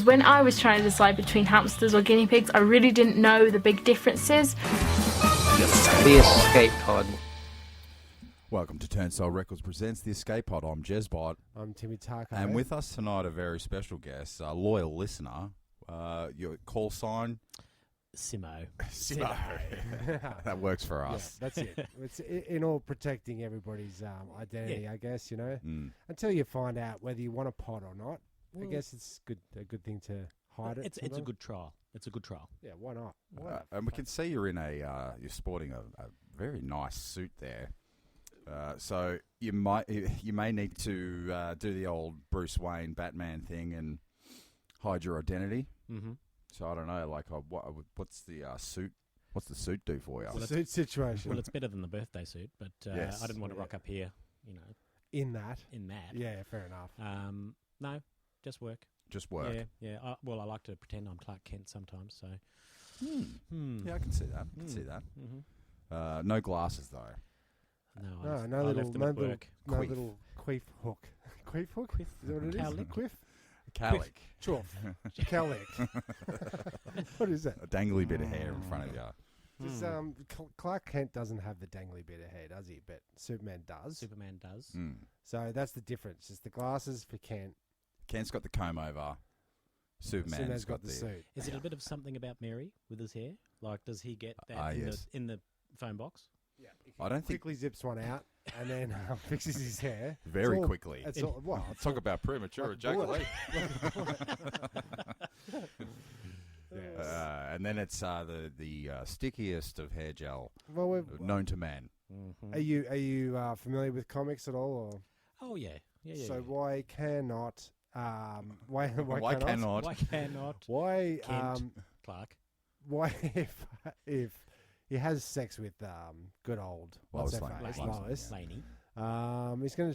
when I was trying to decide between hamsters or guinea pigs, I really didn't know the big differences. The Escape Pod. Welcome to Turnstile Records Presents The Escape Pod. I'm Jezbot. I'm Timmy Tarko. And with us tonight, a very special guest, a loyal listener. Your call sign? Simo. Simo. That works for us. Yeah, that's it. It's in all protecting everybody's identity, I guess, you know. Until you find out whether you want a pod or not. I guess it's a good thing to hide it. It's a good trial. It's a good trial. Yeah, why not? And we can see you're in you're sporting a very nice suit there. So you may need to do the old Bruce Wayne Batman thing and hide your identity. Mm-hmm. So I don't know, like, what's the suit? What's the suit do for you? Well, the suit situation. Well, it's better than the birthday suit, but yes. I didn't want to rock up here, you know. In that. Yeah, fair enough. No, just work. Just work. Yeah. I like to pretend I'm Clark Kent sometimes. So. Yeah, I can see that. Mm-hmm. No glasses though. No I little left them at work. No little queef hook. Queef hook? Is that what it is? Cowlick? Quiff? Cowlick. Choof. Cowlick. What is that? A dangly bit of hair in front of you. Does, Clark Kent doesn't have the dangly bit of hair, does he? But Superman does. Superman does. So that's the difference. It's the glasses for Kent. Kent's got the comb over. Superman's got the suit. Is it a bit of something about Mary with his hair? Like, does he get that in the phone box? Yeah, I don't think quickly zips one out and then fixes his hair very quickly. Let's talk about premature ejaculation. And then it's the stickiest of hair gel known to man. Mm-hmm. Are you familiar with comics at all? Or? Oh yeah. So why cannot? Why cannot? Why Clark? Why if he has sex with good old Lois Laney.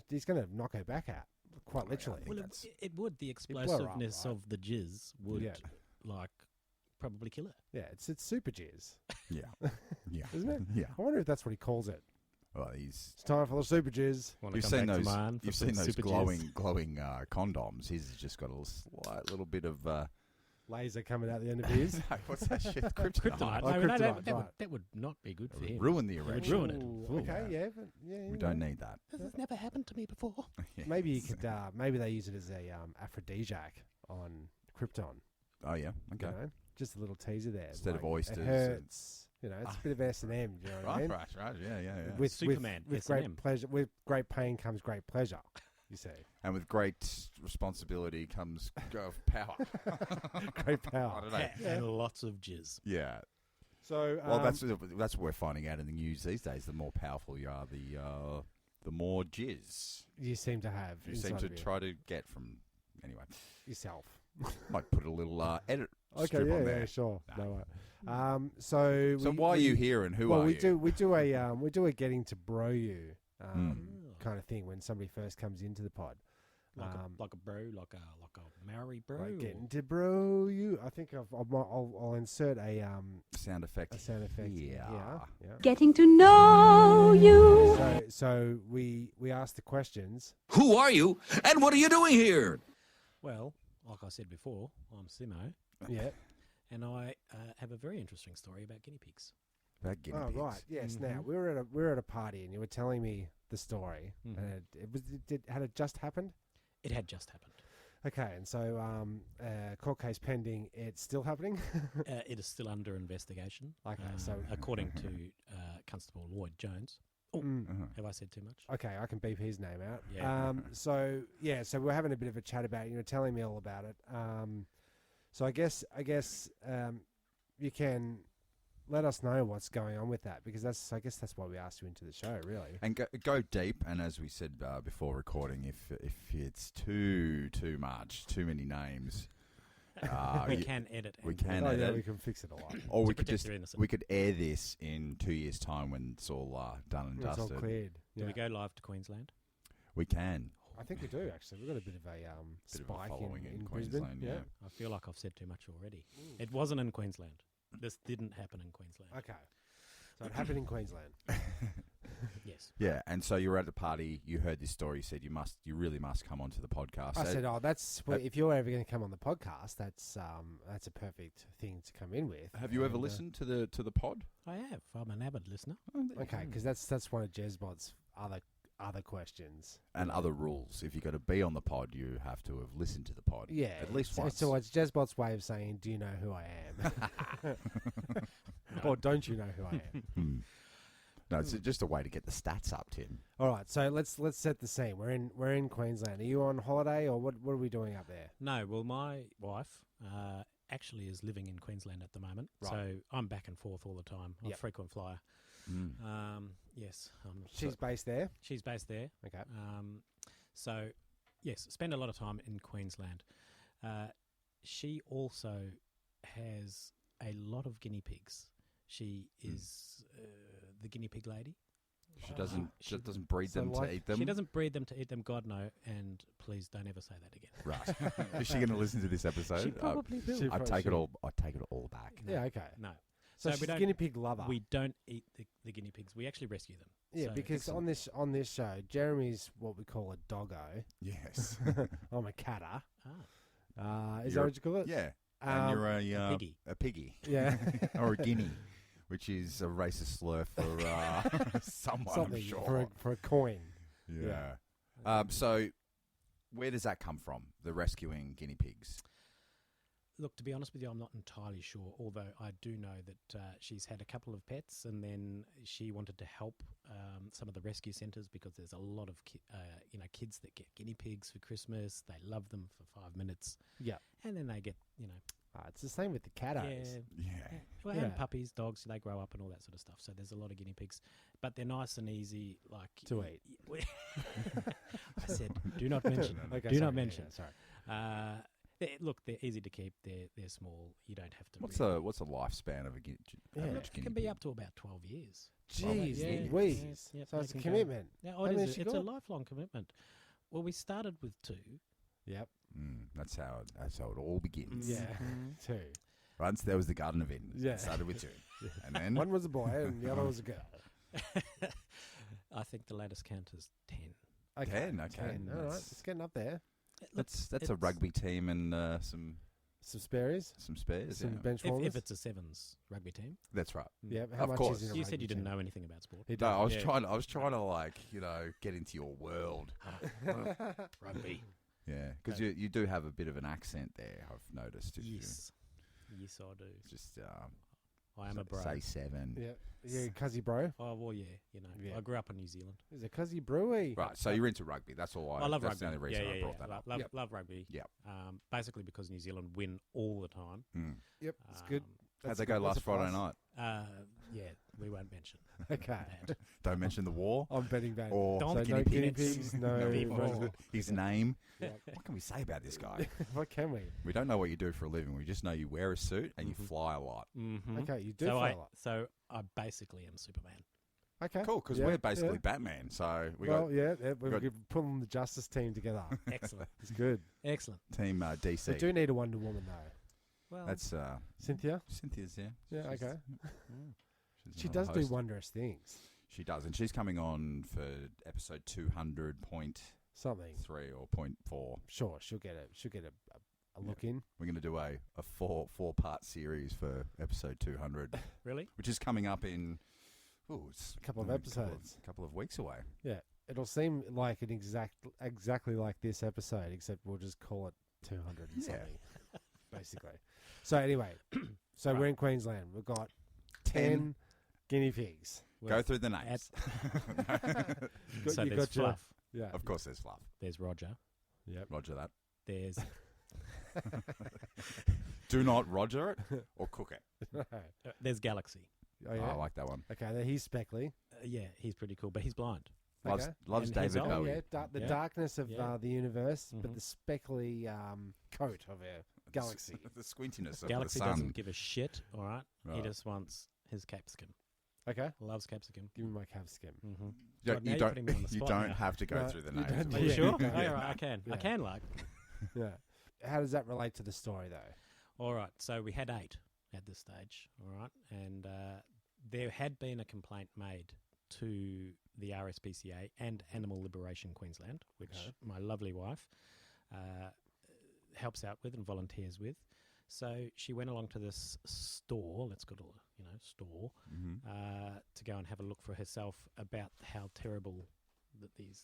He's gonna knock her back out, quite literally. Well, it would. The explosiveness of the jizz would probably kill her. Yeah, it's super jizz. Yeah, isn't it? Yeah. I wonder if that's what he calls it. Well, it's time for the super jizz. You've seen those glowing condoms. He's just got a slight little bit of laser coming out the end of his. What's that shit? Kryptonite. That would not be good for him. Ruin the erection. Ruin it. Okay, we don't need that. This has never happened to me before. Maybe you could. Maybe they use it as a aphrodisiac on Krypton. Oh yeah, okay. You know? Just a little teaser there. Instead of oysters. It hurts. You know, it's a bit of S&M. Do you know what I mean? Right. Yeah. With Superman, with great pleasure, with great pain comes great pleasure. You see, and with great responsibility comes power. Great power. I don't know. And lots of jizz. Yeah. So, that's what we're finding out in the news these days. The more powerful you are, the more jizz you seem to have. You seem to try to get from yourself. Might put a little edit. Okay, on there. Yeah, sure. No. So why are you here and who are you? We do a getting to bro you kind of thing when somebody first comes into the pod. Like a bro, like a Maori bro. Like getting to bro you. I think I'll insert a sound effect. Yeah. Getting to know you. So we ask the questions. Who are you and what are you doing here? Well, like I said before, I'm Simo. Yeah. And I have a very interesting story about guinea pigs. About guinea pigs. Right. Yes. Mm-hmm. Now we were at a party and you were telling me the story. And had it just happened? It had just happened. Okay, and so court case pending. It's still happening. It is still under investigation. Okay, so according to Constable Lloyd Jones. Have I said too much? Okay, I can beep his name out. Yeah. So we're having a bit of a chat about it. You were telling me all about it. So I guess you can let us know what's going on with that, because I guess that's why we asked you into the show, really. And go deep. And as we said before recording, if it's too much, too many names, we can edit. We can edit. Yeah, we can fix it a lot. Or we could air this in 2 years' time when it's all done and dusted. It's all cleared. Do we go live to Queensland? We can. I think we do, actually. We've got a bit of a spike in Queensland. Yeah. I feel like I've said too much already. It wasn't in Queensland. This didn't happen in Queensland. Okay. So it happened in Queensland. Yes. Yeah, and so you were at the party. You heard this story. You said you really must come onto the podcast. I said, if you're ever going to come on the podcast, that's a perfect thing to come in with. Have you ever listened to the pod? I have. I'm an avid listener. Okay, because that's one of Jezbot's other questions And other rules. If you're going to be on the pod, you have to have listened to the pod. Yeah, at least once. So it's Jezbot's way of saying, "Do you know who I am?" Or don't you know who I am? No, it's just a way to get the stats up, Tim. All right, so let's set the scene. We're in Queensland. Are you on holiday, or what are we doing up there? No, well, my wife actually is living in Queensland at the moment, Right. so I'm back and forth all the time. I'm a Yep. frequent flyer. Yes, She's based there. she's based there. Okay. So, yes, spend a lot of time in Queensland. She also has a lot of guinea pigs. She is the guinea pig lady. She doesn't breed so them like- to eat them. She doesn't breed them to eat them, God no, and please don't ever say that again. Right. Is she going to listen to this episode? She probably will. She I pro- take she- it all. I take it all back. Yeah. Okay. No. So we she's a don't- guinea pig lover. We don't eat the guinea pigs. We actually rescue them. Yeah, So- because on this show, Jeremy's what we call a doggo. Yes. I'm a catter. Is that You're- what you call it? Yeah. And you're a piggy. A piggy. Yeah. Or a guinea, which is a racist slur for someone. Something I'm sure. for a coin. Yeah. So, where does that come from? The rescuing guinea pigs. Look, to be honest with you, I'm not entirely sure, although I do know that she's had a couple of pets and then she wanted to help some of the rescue centres because there's a lot of kids that get guinea pigs for Christmas. They love them for 5 minutes. Yeah. And then they get, It's the same with the catos. Yeah. Well, Yeah. and puppies, dogs, they grow up and all that sort of stuff. So there's a lot of guinea pigs. But they're nice and easy, like... To eat. I said, do not mention. Okay, Do sorry, not mention. sorry. Look, they're easy to keep. They're small. You don't have to... What's the lifespan of a guinea? Yeah. average It guinea can be pig? up to about 12 years. Jeez, Yeah, Louise. yeah, So they it's a can go- commitment. Yeah, How many has she it's a got? lifelong commitment. Well, we started with 2. Yep. That's how it all begins. Yeah. 2. Once there was the Garden of Eden. Yeah. It started with 2, and then One was a boy and the other was a girl. I think the latest count is 10. Okay. 10, okay. 10. All right. That's- It's getting up there. that's a it's- rugby team and some Some sparrows. spares. Some Yeah. bench warmers. If it's a 7s rugby team. That's right. Yeah. How Of much course. is in a You said rugby you didn't team? know anything about sport. He No, I was Yeah. trying to get into your world. Rugby. Yeah, because you do have a bit of an accent there. I've noticed. If Yes. Yes, I do. you just I am a bro. say 7. Yeah. Yeah, cuzzy bro. Oh, well, yeah. Yeah. I grew up in New Zealand. Is it cuzzy brewy? Right, so you're into rugby. That's all. I love that's rugby. the only reason I brought that up. Love rugby. Yep. Basically because New Zealand win all the time. Yep. It's good. How'd That's they a go good- that's last a Friday plus. night? Yeah, we won't mention. Okay. that. Don't mention the war I'm betting bad. or Don't So guinea no guinea pigs. pigs, no people. rugby. His name. Yeah. What can we say about this guy? What can we? We don't know what you do for a living. We just know you wear a suit and you fly a lot. Mm-hmm. Okay, you do So fly I, a lot. so I basically am Superman. Okay. Cool, because Yeah, we're basically yeah. Batman. So we Well, got yeah, got- we're pulling the Justice team together. Excellent. It's good. Excellent. Team We DC. do need a Wonder Woman though. Well, That's Cynthia? Cynthia's. Yeah. Yeah, She's- okay. she's She another does do host. wondrous things. She does, and she's coming on for episode 200.3 Something. or 0.4. Sure, she'll get a look in. We're going to do a four-part series for episode 200, really? which is coming up in it's A couple of a episodes. couple of weeks away. Yeah. It'll seem like an exactly like this episode, except we'll just call it 200 and Yeah. something. Basically. So anyway, so Right. we're in Queensland. We've got 10 guinea pigs. Go through the names. So you there's got your- Fluff. Yeah. Of course, there's Fluff. There's Roger. Yep. Roger that. There's Do not Roger it or cook it. there's Galaxy. Oh, yeah. I like that one. Okay, then he's speckly. Yeah, he's pretty cool, but he's blind. Loves, Okay. loves And he's David old. Bowie. Yeah, the Yeah. darkness of Yeah. the universe, but Mhm. the speckly coat of a galaxy. The squintiness of Galaxy the sun. doesn't give a shit, all right? He Right. just wants his capsicum. Okay, Loves capsicum. give me my calf skim. Mm-hmm. You, God, now you you're putting me on don't, the you spot don't now. have to go No, through the you names. don't. Are of you all. sure? Yeah. All right, I can. Yeah. I can, like. Yeah. How does that relate to the story, though? All right, so we had 8 at this stage, all right? And there had been a complaint made to the RSPCA and Animal Liberation Queensland, which my lovely wife helps out with and volunteers with. So she went along to this store, let's call it, store, to go and have a look for herself about how terrible that these.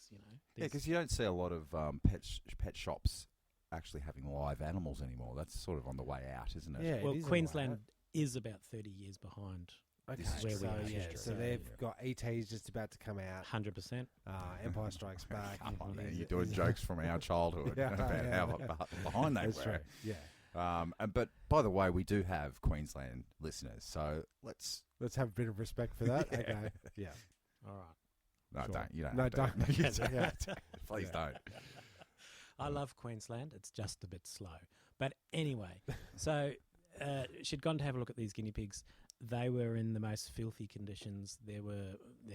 Yeah, because you don't see a lot of pet shops actually having live animals anymore. That's sort of on the way out, isn't it? Yeah, well, it is Queensland is about 30 years behind. Okay, where we so are. yeah, so they've got ET's just about to come out. 100%. Empire Strikes Back. Come on, man, you're doing jokes from our childhood about how behind they That's were. true. Yeah. But by the way, we do have Queensland listeners, so let's have a bit of respect for that. Yeah. Okay. Yeah. All right. no, Sure. don't you don't No, have to. don't. You Yeah. Please don't. I love Queensland. It's just a bit slow. But anyway, so she'd gone to have a look at these guinea pigs. They were in the most filthy conditions. The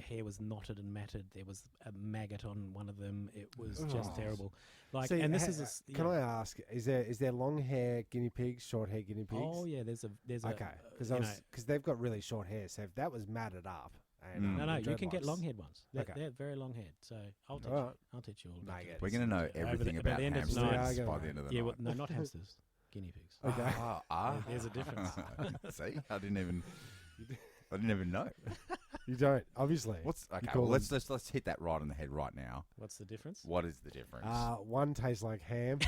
hair was knotted and matted. There was a maggot on one of them. It was just terrible. Like, See, and this is can I ask? Is there long hair guinea pigs, short hair guinea pigs? Oh yeah, there's Okay, because they've got really short hair. So if that was matted up, and, no, you can get dreadlocks- long haired ones. They're, Okay. they're very long haired. So I'll teach Alright. you. I'll teach you all about Maggots. it. We're going to know everything about the end of hamsters tonight- by the end of the Yeah, night. well, no, not hamsters, guinea pigs. Okay. There's a difference. See, I didn't even know. You don't, obviously. What's okay? call Well, let's hit that right on the head right now. What's the difference? What is the difference? One tastes like ham.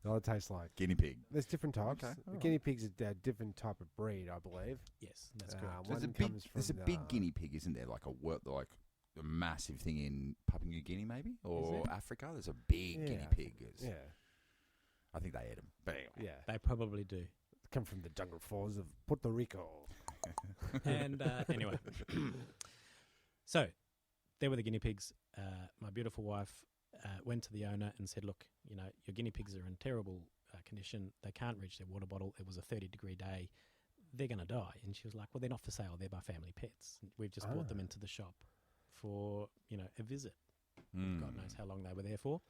The other tastes like. Guinea pig. There's different types. Okay, The alright. guinea pig's a different type of breed, I believe. Yes, that's correct. There's one a big, comes there's a from, big guinea pig, isn't there? Like a massive thing in Papua New Guinea, maybe, or Africa. There's a big guinea pig. Yeah. I think they ate them. But anyway, Yeah. They probably do. Come from the jungle forests of Puerto Rico. And anyway, so there were the guinea pigs. My beautiful wife went to the owner and said, look, your guinea pigs are in terrible condition. They can't reach their water bottle. It was a 30-degree day. They're going to die. And she was like, well, they're not for sale. They're my family pets. We've just brought them into the shop for, a visit. God knows how long they were there for.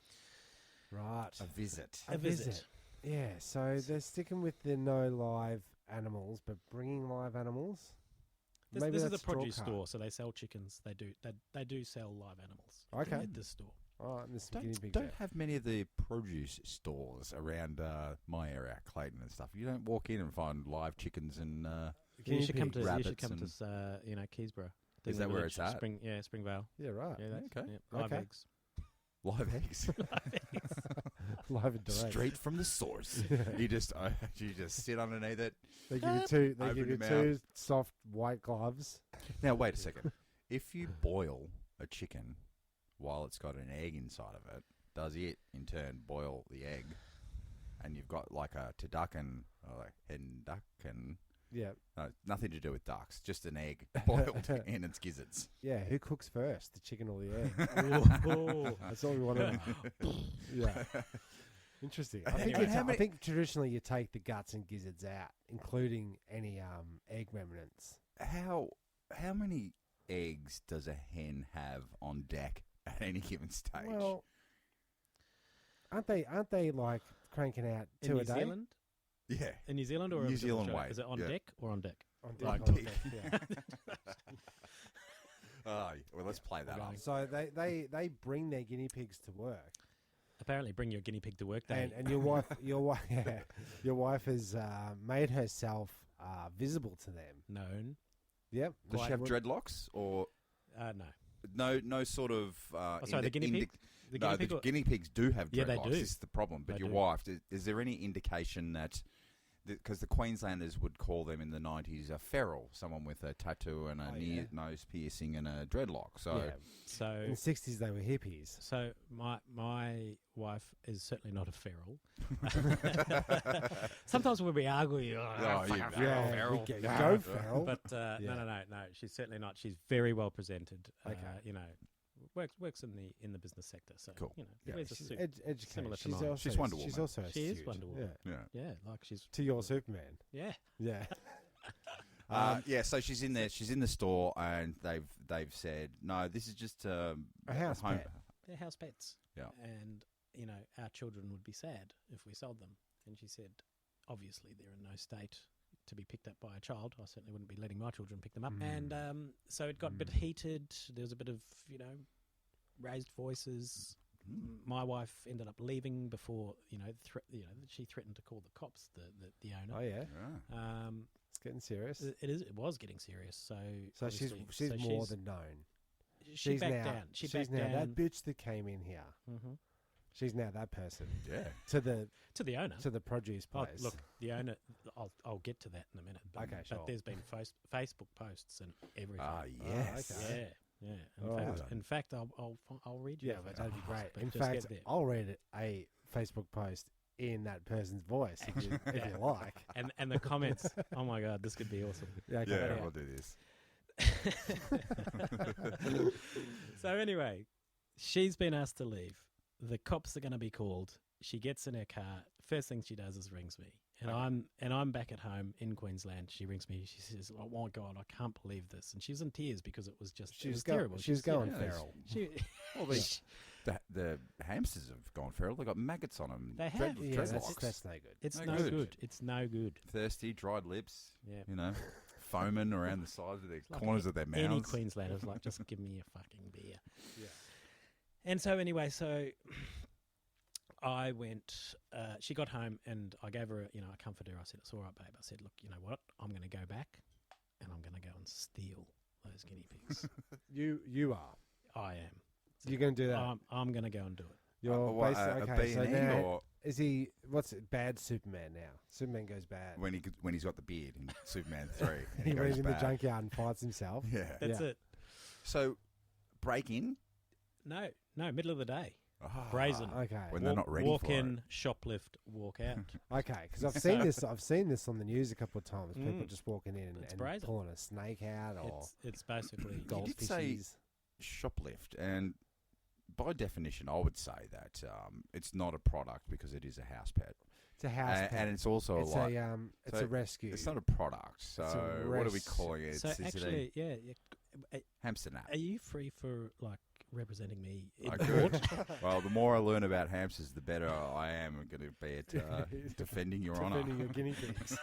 Right. a visit. A visit. Yeah, so they're sticking with the no live animals, but bringing live animals. This is a that's produce straw store, so they sell chickens. They do sell live animals. Okay. At this store. Oh, and there's some guinea pigs Don't there. have many of the produce stores around my area, Clayton and stuff. You don't walk in and find live chickens and You should come to rabbits Keysborough. Is that where it's at? Springvale. Yeah, right. Yeah, that's, Okay. yeah, live Okay. eggs. live eggs. Live and direct. Straight from the source. you just sit underneath it. They give you two. They Open give you your two soft white gloves. Now wait a second. If you boil a chicken while it's got an egg inside of it, does it in turn boil the egg? And you've got like a turducken or like hen duck and Yeah, nothing to do with ducks, just an egg boiled in its gizzards. yeah. Who cooks first, the chicken or the egg? Ooh. That's all we want to know. Yeah. Interesting. I think, Anyway, how I many- think traditionally you take the guts and gizzards out, including any egg remnants. How many eggs does a hen have on deck at any given stage? Well, aren't they like cranking out In two New a day? Zealand? yeah. In New Zealand or New in Zealand Australia? way, Is it on yeah. deck or on deck? On On deck. deck. Yeah. Oh, well, let's play that up. So they bring their guinea pigs to work, Apparently, bring your guinea pig to work day. and your wife has made herself visible to them. Known. Yep. Does she have What- dreadlocks or No. no sort of? Sorry, the guinea pig? The no, guinea pig the or- guinea pigs do have dreadlocks. Yeah, they do. This is the problem. But They your do. wife, is there any indication that? Because the Queenslanders would call them in the 90s a feral, someone with a tattoo and a nose piercing and a dreadlock. So Yeah. So In the 60s, they were hippies. So my wife is certainly not a feral. Sometimes when we argue, you we go feral. but Yeah. no, she's certainly not. She's very well presented. Okay. Works in the business sector. So Cool. Yeah, wears a she's suit. educated. similar to She's mine. also, She's Wonder Woman. She's also She is astute. Wonder Woman. Yeah. yeah. Yeah, like she's To your Superman. yeah. Yeah. Yeah, so she's in there. She's in the store, and they've said no. This is just A house home. pet. They're house pets. Yeah. And our children would be sad if we sold them. And she said, obviously they're in no state to be picked up by a child. I certainly wouldn't be letting my children pick them up. And so it got a bit heated. There was a bit of, raised voices. My wife ended up leaving before, she threatened to call the cops, the owner. Oh yeah, Yeah. it's getting serious. It was getting serious. So she's obviously- more than known. She backed now, down. She she's backed now down. that bitch that came in here. Mm-hmm. She's now that person Yeah. to the To the owner. to the produce Oh, place. look, the owner. I'll get to that in a minute. But, Okay, sure. But there's been Facebook posts and everything. Ah, yes. okay. Yeah. All right. In fact, I'll read you. Yeah, the but Facebook that'd be post, great. but In just get fact, there. I'll read a Facebook post in that person's voice if you like. and the comments. Oh my God, this could be awesome. Yeah, okay. Yeah, yeah. we'll do this. So anyway, she's been asked to leave. The cops are going to be called. She gets in her car. First thing she does is rings me, and I'm back at home in Queensland. She rings me. She says, "Oh my God, I can't believe this," and she was in tears because it was just She was terrible. She was going yeah, feral. She, Well, the hamsters have gone feral. They've got maggots on them. They have. Yeah, Dreadlocks. that's no good. it's No no good. good. It's no good. Thirsty, dried lips. Yeah. Foaming around the sides of their Like corners of their mouths. Any Queenslander's like, just give me a fucking beer. Yeah. And so anyway, I went. She got home, and I gave her, a comforter. I said, "It's all right, babe." I said, "Look, you know what? I'm going to go back, and I'm going to go and steal those guinea pigs. You are. I am. You're going to do that. I'm going to go and do it." You're What, basically a okay. So B&E now or is he? What's it? Bad Superman now? Superman goes bad. when he's got the beard in Superman 3. And He goes runs in the bad. junkyard and fights himself. Yeah. That's Yeah. it. So, break in. No, middle of the day. Ah, Brazen. Okay. When they're not ready walk for in, it. shoplift, walk out. Okay, because I've seen this. I've seen this on the news a couple of times. People Mm. just walking in It's and brazen. pulling a snake out or It's basically You did say- goldfishes. Shoplift, and by definition, I would say that it's not a product because it is a house pet, It's a house pet. and it's also it's like it's so a rescue. it's not a product. So a what are we res- calling it? so Is it actually, yeah. a hamster nap? Are you free for like representing me in I court? could. Well, the more I learn about hamsters, the better I am going to be at defending your honour. Defending your guinea pigs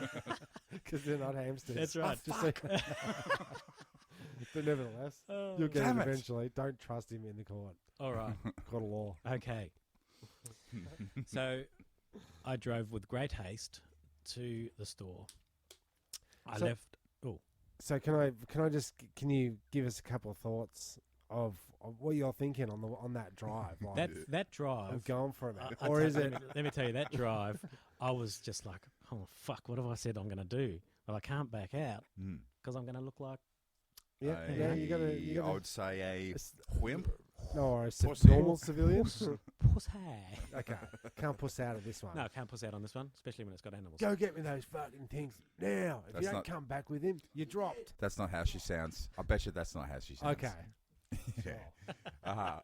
because they're not hamsters. That's right. Just so- but nevertheless, Oh. you'll get Damn it it. eventually. Don't trust him in the court. All right. Court of law. Okay. So I drove with great haste to the store. I So- left. Oh, So can you give us a couple of thoughts of what you're thinking on that drive? Like, that I'm drive. going for a minute, I- or I- is let it? me- let me tell you, that drive, I was just like, oh, fuck, what have I said I'm going to do? Well, I can't back out Mm. because I'm going to look like. Yeah, you I gotta. would say a s- wimp. No, or a Pussy. normal civilian. Puss Okay, can't puss out of this one. No, I can't puss out on this one, especially when it's got animals. Go get me those fucking things now. If That's you don't not- come back with him, you're dropped. That's not how she sounds. I bet you that's not how she sounds. Okay. Yeah. Uh-huh.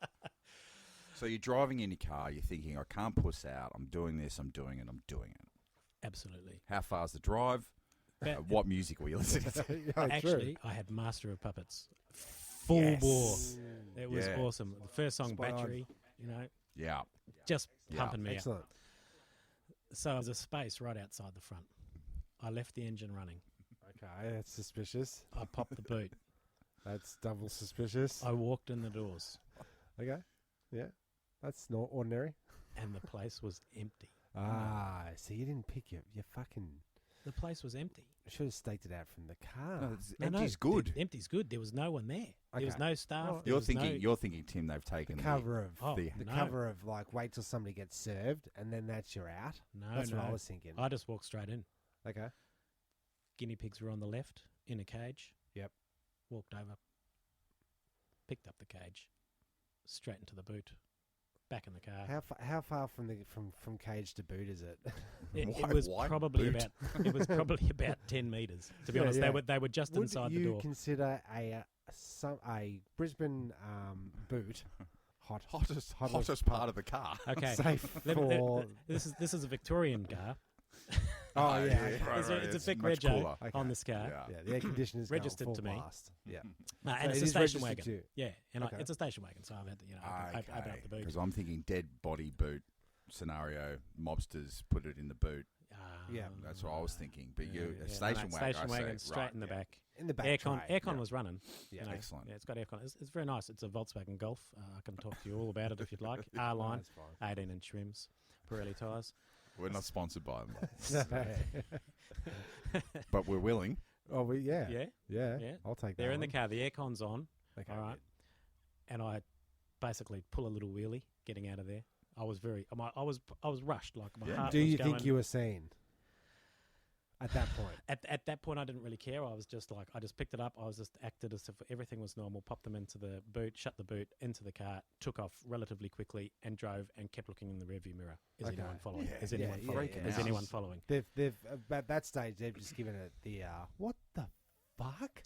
So you're driving in your car. You're thinking, I can't puss out. I'm doing this. I'm doing it. I'm doing it. Absolutely. How far's the drive? But What music were you listening to? Yeah, actually, I had Master of Puppets. Full Yes. bore. It was Yeah. awesome. The first song, Spot on. Battery, Yeah. just Yeah. pumping me up. excellent. So there's a space right outside the front. I left the engine running. Okay, that's suspicious. I popped the boot. That's double suspicious. I walked in the doors, Okay, yeah, that's not ordinary. and the place was empty. So you didn't pick your fucking. The place was empty. Should have staked it out from the car. No, it's- No, empty's no, good. Empty's good. There was no one there. There was Okay. no staff. Well, there was no- You're thinking, Tim. They've taken The cover of Oh, the- the no. cover of like wait till somebody gets served and then that's your out. No, That's no. what I was thinking. I just walked straight in. Okay. Guinea pigs were on the left in a cage. Yep. Walked over, picked up the cage, straight into the boot, back in the car. How far from the from cage to boot is it? It Why- was why probably boot? about 10 meters. To be Yeah, honest, yeah. they were just Would inside you the door. consider a Brisbane boot hottest hottest part of the car. Okay, safe Let- for? this is a Victorian car. Oh yeah, yeah, okay. right, It's a it's big much rego cooler. Okay. on this car. Yeah. Yeah, the air conditioner's going Registered full to me. blast. Yeah, And So it's it a is station registered wagon. to you. Yeah, and Okay. it's a station wagon, so I've had to open up the boot. Because I'm thinking dead body boot scenario. Mobsters put it in the boot. Yeah. That's what I was thinking. But you, yeah, a station wagon, station I wagon say, straight right, in the yeah. back. In the back. Aircon tray. aircon was running. Yeah. you know. Excellent. Yeah, it's got aircon. It's very nice. It's a Volkswagen Golf. I can talk to you all about it if you'd like. No, R-line, that's fine. 18-inch rims, Pirelli tyres. We're not sponsored by them, Yeah. but we're willing. Oh, yeah. Yeah, Yeah. yeah. I'll take that. They're in the one. car. The aircon's on. Okay, all right. good. And I basically pull a little wheelie getting out of there. I was rushed. Like my Yeah. heart Do was you going. think you were seen at that point? At that point, I didn't really care. I was just like, I just picked it up. I was just acted as if everything was normal, popped them into the boot, shut the boot, into the car, took off relatively quickly, and drove and kept looking in the rearview mirror. Is Okay. anyone following? Yeah. Is anyone Yeah, following? yeah, Is yeah. anyone following? They've at that stage they've just given it the what the fuck?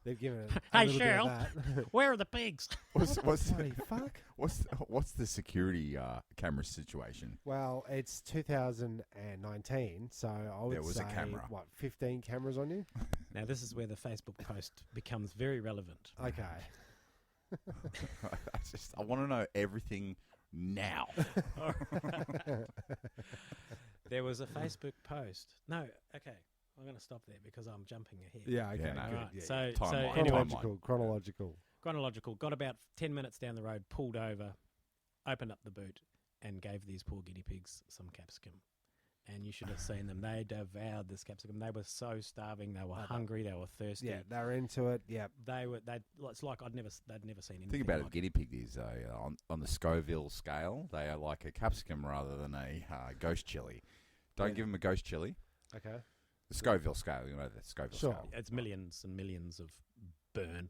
They've given it. A Hey, little Cheryl. Bit of that. Where are the pigs? What's Bloody fuck. what's the security camera situation? Well, it's 2019, so I would There was say a camera. what 15 cameras on you? Now, this is where the Facebook post becomes very relevant. Okay. I want to know everything now. There was a Facebook post. No, okay. I'm going to stop there because I'm jumping ahead. Yeah. Okay. Yeah, no. Good. Right. Yeah, So, Timeline, so timeline. anyway, chronological. chronological. Got about 10 minutes down the road, pulled over, opened up the boot, and gave these poor guinea pigs some capsicum. And you should have seen them. They devoured this capsicum. They were so starving. They were hungry. They were thirsty. Yeah, they're into it. Yeah. They were. It's like they'd never seen anything. Think about like it. Guinea pig is on the Scoville scale. They are like a capsicum rather than a ghost chili. Don't Yeah. give them a ghost chili. Okay. The Scoville scale. You know the Scoville Sure. scale. It's millions and millions of burn.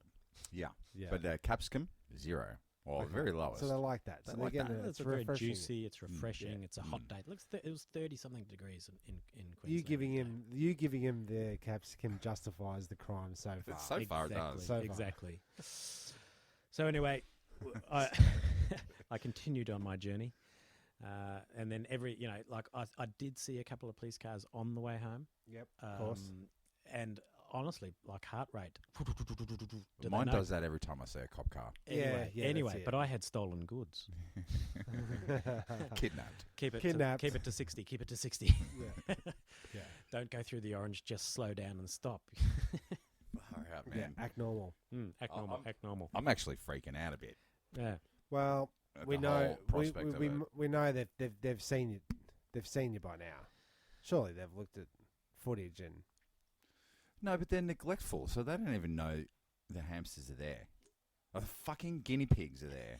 Yeah. Yeah. But capsicum 0 or Okay. very lowest. So they like that. They So like they're that. getting It's it's very refreshing. juicy. It's refreshing. Yeah. It's a hot day. It was 30-something degrees in Queensland. You giving him the capsicum justifies the crime so far. So far it does. So far. Exactly. So anyway, I I continued on my journey, and then I did see a couple of police cars on the way home. Yep. Of course. And honestly, like heart rate. Do Mine they know? does that every time I see a cop car. Anyway, Yeah, that's it. but I had stolen goods. Kidnapped. Keep it Kidnapped. keep it to 60. Keep it to 60. Yeah. Yeah. Don't go through the orange. Just slow down and stop. Far out, Yeah. man. Act normal. Act normal. I'm- Act normal. I'm actually freaking out a bit. Yeah. Well, at we the know whole prospect of it. we know that they've seen you. They've seen you by now. Surely they've looked at footage and No, but they're neglectful, so they don't even know the hamsters are there. Oh, the fucking guinea pigs are there.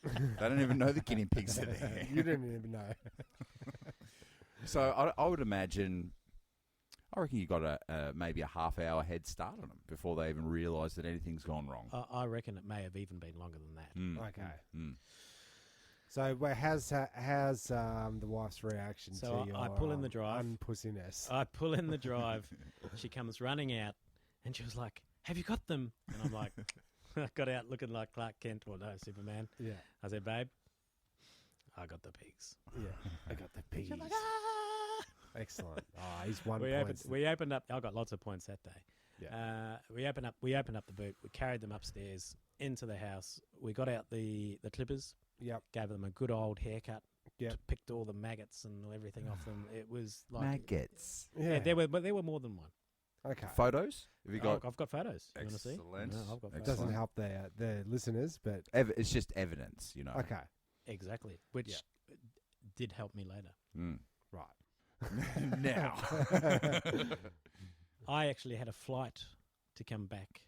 They don't even know the guinea pigs are there. you didn't even know. So I would imagine, I reckon you got maybe a half-hour head start on them before they even realise that anything's gone wrong. I reckon it may have even been longer than that. Mm. Okay. Mm. So, how's the wife's reaction So to your I pull in the drive. unpussiness? I pull in the drive. She comes running out, and she was like, "Have you got them?" And I'm like, I got out looking like Clark Kent or no Superman. Yeah. I said, "Babe, I got the pigs." Yeah. I got the piggies. She's like, "Ah!" Excellent. He's 1 We point. opened up. I got lots of points that day. Yeah. We opened up the boot. We carried them upstairs into the house. We got out the clippers. Yep. Gave them a good old haircut. Yep. Picked all the maggots and everything off them. It was like Maggots. Yeah. there were more than one. Okay. Photos? Have you got? I've got photos. You want to see? Excellent. No, I've got It photos. doesn't Excellent. help the listeners, but It's just evidence, you know. okay. Exactly, which Yeah. did help me later. Mm. Right. Now. I actually had a flight to come back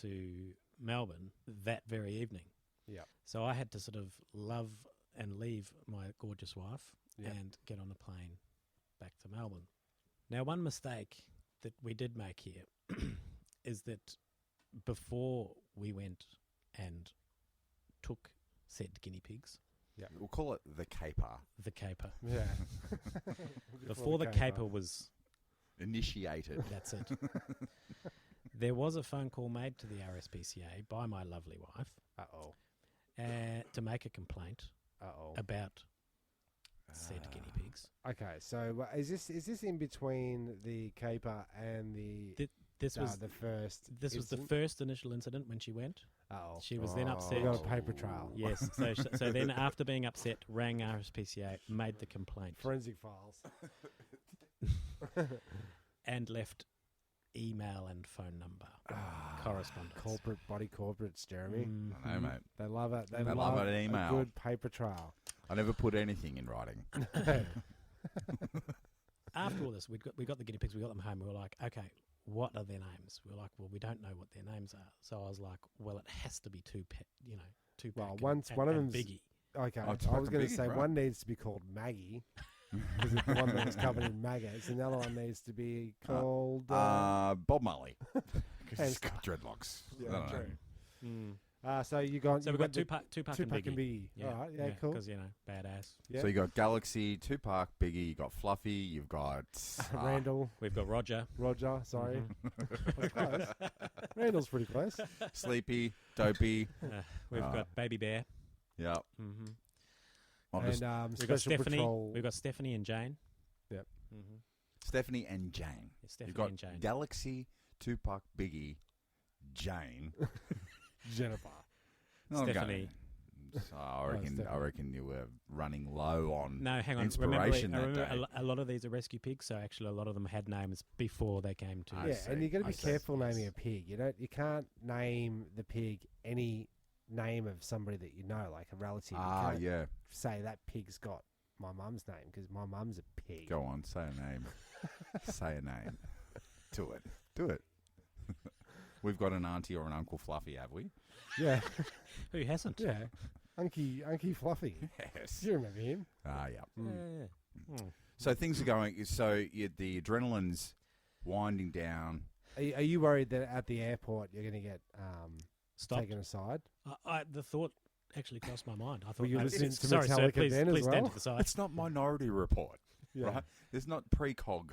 to Melbourne that very evening. Yeah. So I had to sort of love and leave my gorgeous wife Yeah. and get on a plane back to Melbourne. Now, one mistake that we did make here is that before we went and took said guinea pigs, We'll call it the caper. the caper, Yeah. before the caper was, Initiated. that's it, there was a phone call made to the RSPCA by my lovely wife Uh-oh. to make a complaint Uh-oh. about said guinea pigs. Okay, so is this in between the caper and This was the first? this was the incident? first initial incident when she went. Uh-oh. She was then Oh. upset. We got a paper trail. Yes. So then after being upset, rang RSPCA, made the complaint. Forensic files. and left email and phone number correspondence. Body corporates, Jeremy. I know, mate. They love it. They love love an email. a good paper trail. I never put anything in writing. After all this, we got the guinea pigs. We got them home. We were like, okay, what are their names? We were like, well, we don't know what their names are. So I was like, well, it has to be Tupac. Well, one one of and them's Biggie. Okay, Oh, I was going to Biggie, say right. one needs to be called Maggie because it's the one that was covered in maggots, and the other one needs to be called. Bob Marley. Because he's Hamster. got dreadlocks. Yeah, I don't know. true. So you got. So you we've got went Tupac Tupac and Biggie. All right, yeah, cool. Because badass. Yeah. So you got Galaxy, Tupac, Biggie. You got Fluffy. You've got Randall, We've got Roger. Sorry, That's close. Randall's pretty close. Sleepy, Dopey. We've got Baby Bear. Yep. Mm-hmm. I'll And just- We've got Special Stephanie. Patrol. We've got Stephanie and Jane. Yep. Mm-hmm. Stephanie and Jane. Stephanie You've got and Jane. Galaxy, Tupac, Biggie, Jane. Jennifer. Stephanie. So I reckon. Stephanie. I reckon you were running low on No, hang on. inspiration remember that day. a lot of these are rescue pigs, so actually a lot of them had names before they came to. I Yeah, see, and you got to I be see. careful naming a pig. You can't name the pig any name of somebody that you know, like a relative. You can't Yeah. say that pig's got my mum's name because my mum's a pig. Go on, say a name. Say a name. Do it. Do it. We've got an auntie or an uncle Fluffy, have we? Yeah, Who hasn't? yeah. Unky Fluffy. Yes. Do you remember him? Yeah. Yeah. So things are going. So the adrenaline's winding down. Are you worried that at the airport you're going to get Stopped. taken aside? The thought actually crossed my mind. I thought, Were you listening to sorry, sir, Metallica please, then as please stand well? to the side. It's not Minority Report, Yeah. right? There's not precog,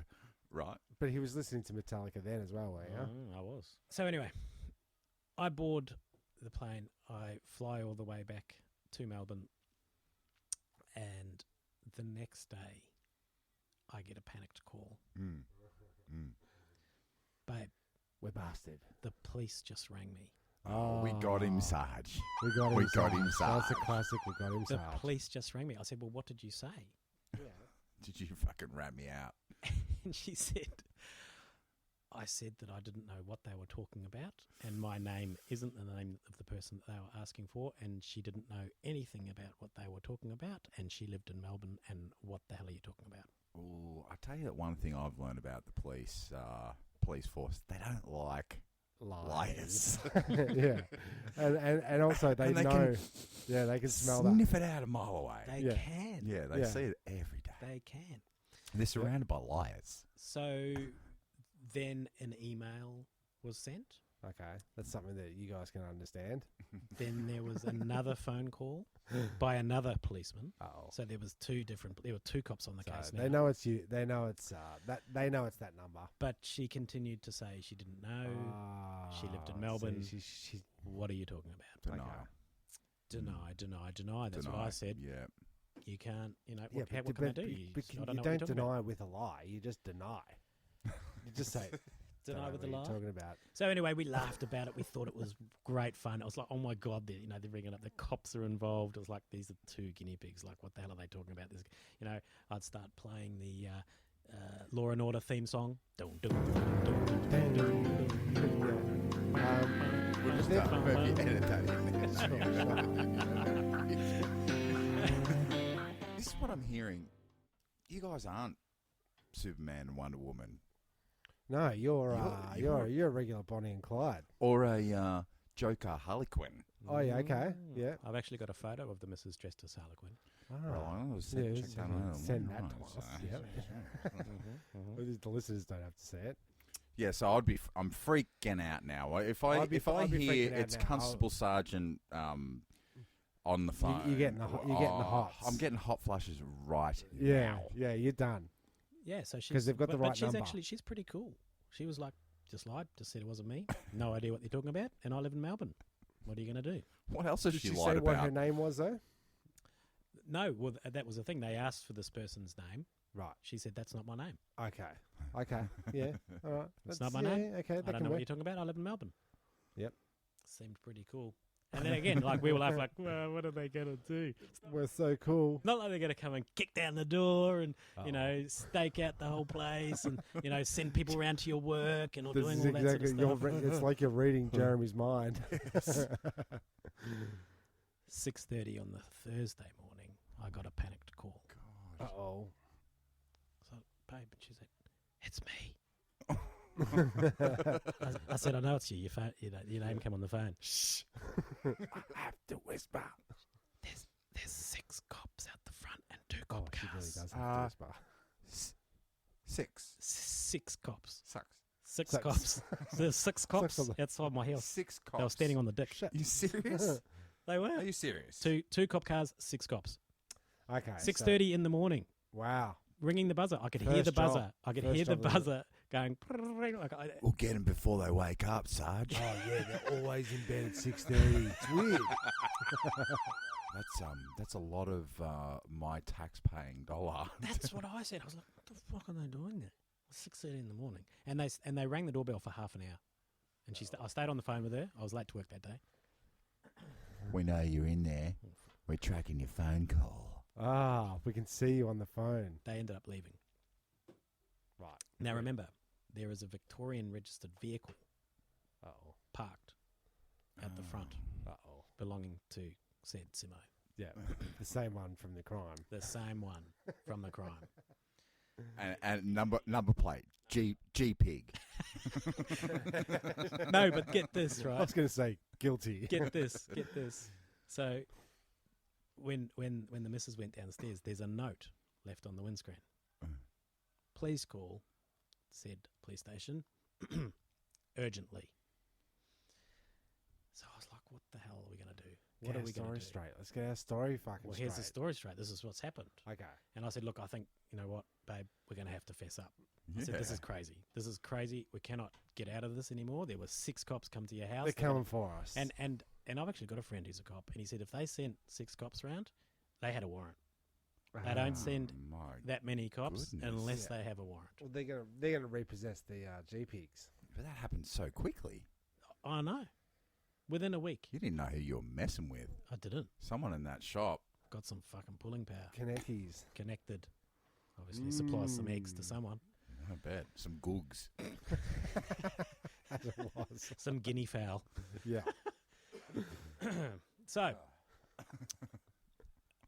right? But he was listening to Metallica then as well, were you? I was. So anyway, I board the plane. I fly all the way back to Melbourne, and the next day, I get a panicked call. Babe, We're bastard. the police just rang me. Oh, we got him, Sarge. We got him. We got him, That's a Sarge. classic. We got him. The Sarge. police just rang me. I said, well, what did you say? Did you fucking rat me out? And she said, I said that I didn't know what they were talking about, and my name isn't the name of the person that they were asking for, and she didn't know anything about what they were talking about, and she lived in Melbourne, and what the hell are you talking about? Oh, I tell you that one thing I've learned about the police force, they don't like liars. Yeah, and also they And they know. Yeah, they can smell that. Sniff it out a mile away. They Yeah. can. Yeah, they Yeah. see it every day. They can. They're surrounded by liars. So then an email was sent. Okay, that's something that you guys can understand. Then there was another phone call by another policeman. Oh, So there were two cops on the case now. they know it's you. They know it's that. They know it's that number. But she continued to say she didn't know. She lived in Ah, Melbourne. see, she What are you talking about? Denial. Deny. That's what I said. Yeah. You can't, yeah, what can I do? I don't know you what you're don't talking deny about. with a lie. You just deny. You just say Deny "Don't know with a what lie. you're talking about. So anyway, we laughed about it. We thought it was great fun. I was like, oh my God, they're ringing up. The cops are involved. It was like, these are two guinea pigs. Like, what the hell are they talking about? This, I'd start playing the Law and Order theme song. Dun, dun, dun, dun, dun, dun, dun, dun. We'll just maybe edit that in there. This is what I'm hearing. You guys aren't Superman and Wonder Woman. No, you're You're- a regular Bonnie and Clyde. Or a Joker Harlequin. Oh yeah, okay, yeah. I've actually got a photo of the missus dressed as Harlequin. Well, Yeah, check that out. send that Right, to us. so- Yeah. Well, the listeners don't have to see it. Yeah, so I'm freaking out now. If I I'd be hear freaking out it's now. Constable Sergeant on the phone, you're getting the hots. I'm getting hot flushes right Yeah, now. yeah, you're done. Yeah, so she's 'Cause they've got the but right she's number. she's pretty cool. She was like, just lied, just said it wasn't me. No idea what they're talking about, and I live in Melbourne. What are you going to do? What else has Did she she lied say what her about? name was though? No, well, that was the thing. They asked for this person's name. Right. She said, that's not my name. Okay. Yeah. All right. It's not my name. Okay, I that don't can know what work. you're talking about. I live in Melbourne. Yep. Seemed pretty cool. And then again, like we were like, well, what are they going to do? We're so cool. Not like they're going to come and kick down the door and, stake out the whole place and, send people around to your work and all This doing is all that sort of exactly stuff. it's like you're reading Jeremy's mind. 6:30 on the Thursday morning, I got a panicked call. Uh-oh. So, babe, and she's like, it's me. I said, I know it's you. Your phone, your name came on the phone. Shh. I have to whisper. There's 6 cops out the front and 2 cop She really cars. does have to whisper. 6. 6 cops. Sucks. 6 Six. cops. There's 6 cops on the- outside my house. 6 cops. They were standing on the deck. Are you serious? They were. Are you serious? Two cop cars, 6 cops. Okay. 6:30 in the morning. Wow. Ringing the buzzer. I could hear First the buzzer. job. I could First hear the job of it. buzzer going. We'll get them before they wake up, Sarge. Oh yeah, they're always in bed at 6:30. It's weird. That's a lot of my tax-paying dollar. That's what I said. I was like, what the fuck are they doing there? 6:30 in the morning, and they rang the doorbell for half an hour, and I stayed on the phone with her. I was late to work that day. We know you're in there. We're tracking your phone call. We can see you on the phone. They ended up leaving. Right. Now remember, there is a Victorian registered vehicle Uh-oh. parked at the front, Uh-oh. belonging to said Simo, Yeah. The same one from the crime. the same one from the crime. And number plate. G Pig. No, but get this I right. was going to say guilty. Get this. So, when the missus went downstairs, there's a note left on the windscreen. Please call said police station urgently. So I was like, what the hell are we going to do? What Get are our we going story to do? straight. Let's get our story fucking Well, straight. here's the story straight. This is what's happened. Okay. And I said, look, I think, you know what, babe, we're going to have to fess up. I said, this is crazy. This is crazy. We cannot get out of this anymore. There were 6 cops come to your house. They're coming for us. And I've actually got a friend who's a cop, and he said if they sent 6 cops around, they had a warrant. They don't send that many cops goodness. unless Yeah. they have a warrant. Well, they're gonna repossess the G Pigs. But that happened so quickly. I know. Within a week. You didn't know who you were messing with. I didn't. Someone in that shop. Got some fucking pulling power. Connecties. Connected. Obviously supplies some eggs to someone. I bet. Some googs. As it was. Some guinea fowl. Yeah. So,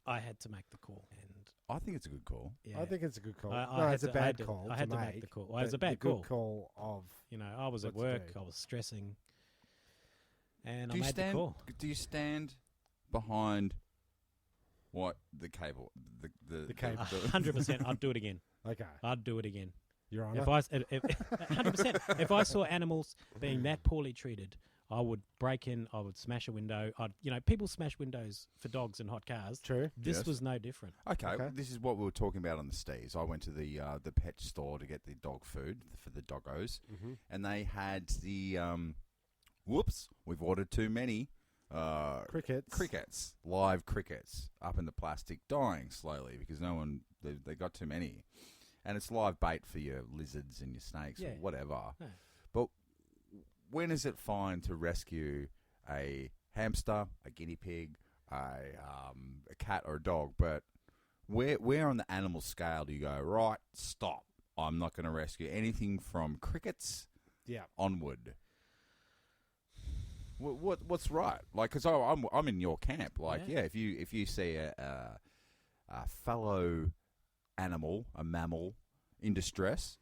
I had to make the call. And I think it's a good call. yeah, I think it's a good call. I No, had it's a to- I had bad to- call. I had to make the call. Well, it was a bad good call. call of. you know, I was at What to work. do. I was stressing. And Do I you made stand? the call. Do you stand behind what the cable? The cable. 100%. I'd do it again. Okay. I'd do it again. Your Honor. If 100%, if I saw animals being that poorly treated, I would break in. I would smash a window. People smash windows for dogs in hot cars. True. This Yes. was no different. Okay, Okay. this is what we were talking about on the Stees. I went to the pet store to get the dog food for the doggos, and they had the we've ordered too many Crickets. live crickets up in the plastic, dying slowly because they got too many, and it's live bait for your lizards and your snakes or Yeah. whatever. Yeah. But when is it fine to rescue a hamster, a guinea pig, a cat or a dog? But where on the animal scale do you go, right, stop, I'm not going to rescue anything from crickets Yeah. onward? What's right? Like, because I'm in your camp. Like, Yeah. if you see a fellow animal, a mammal in distress,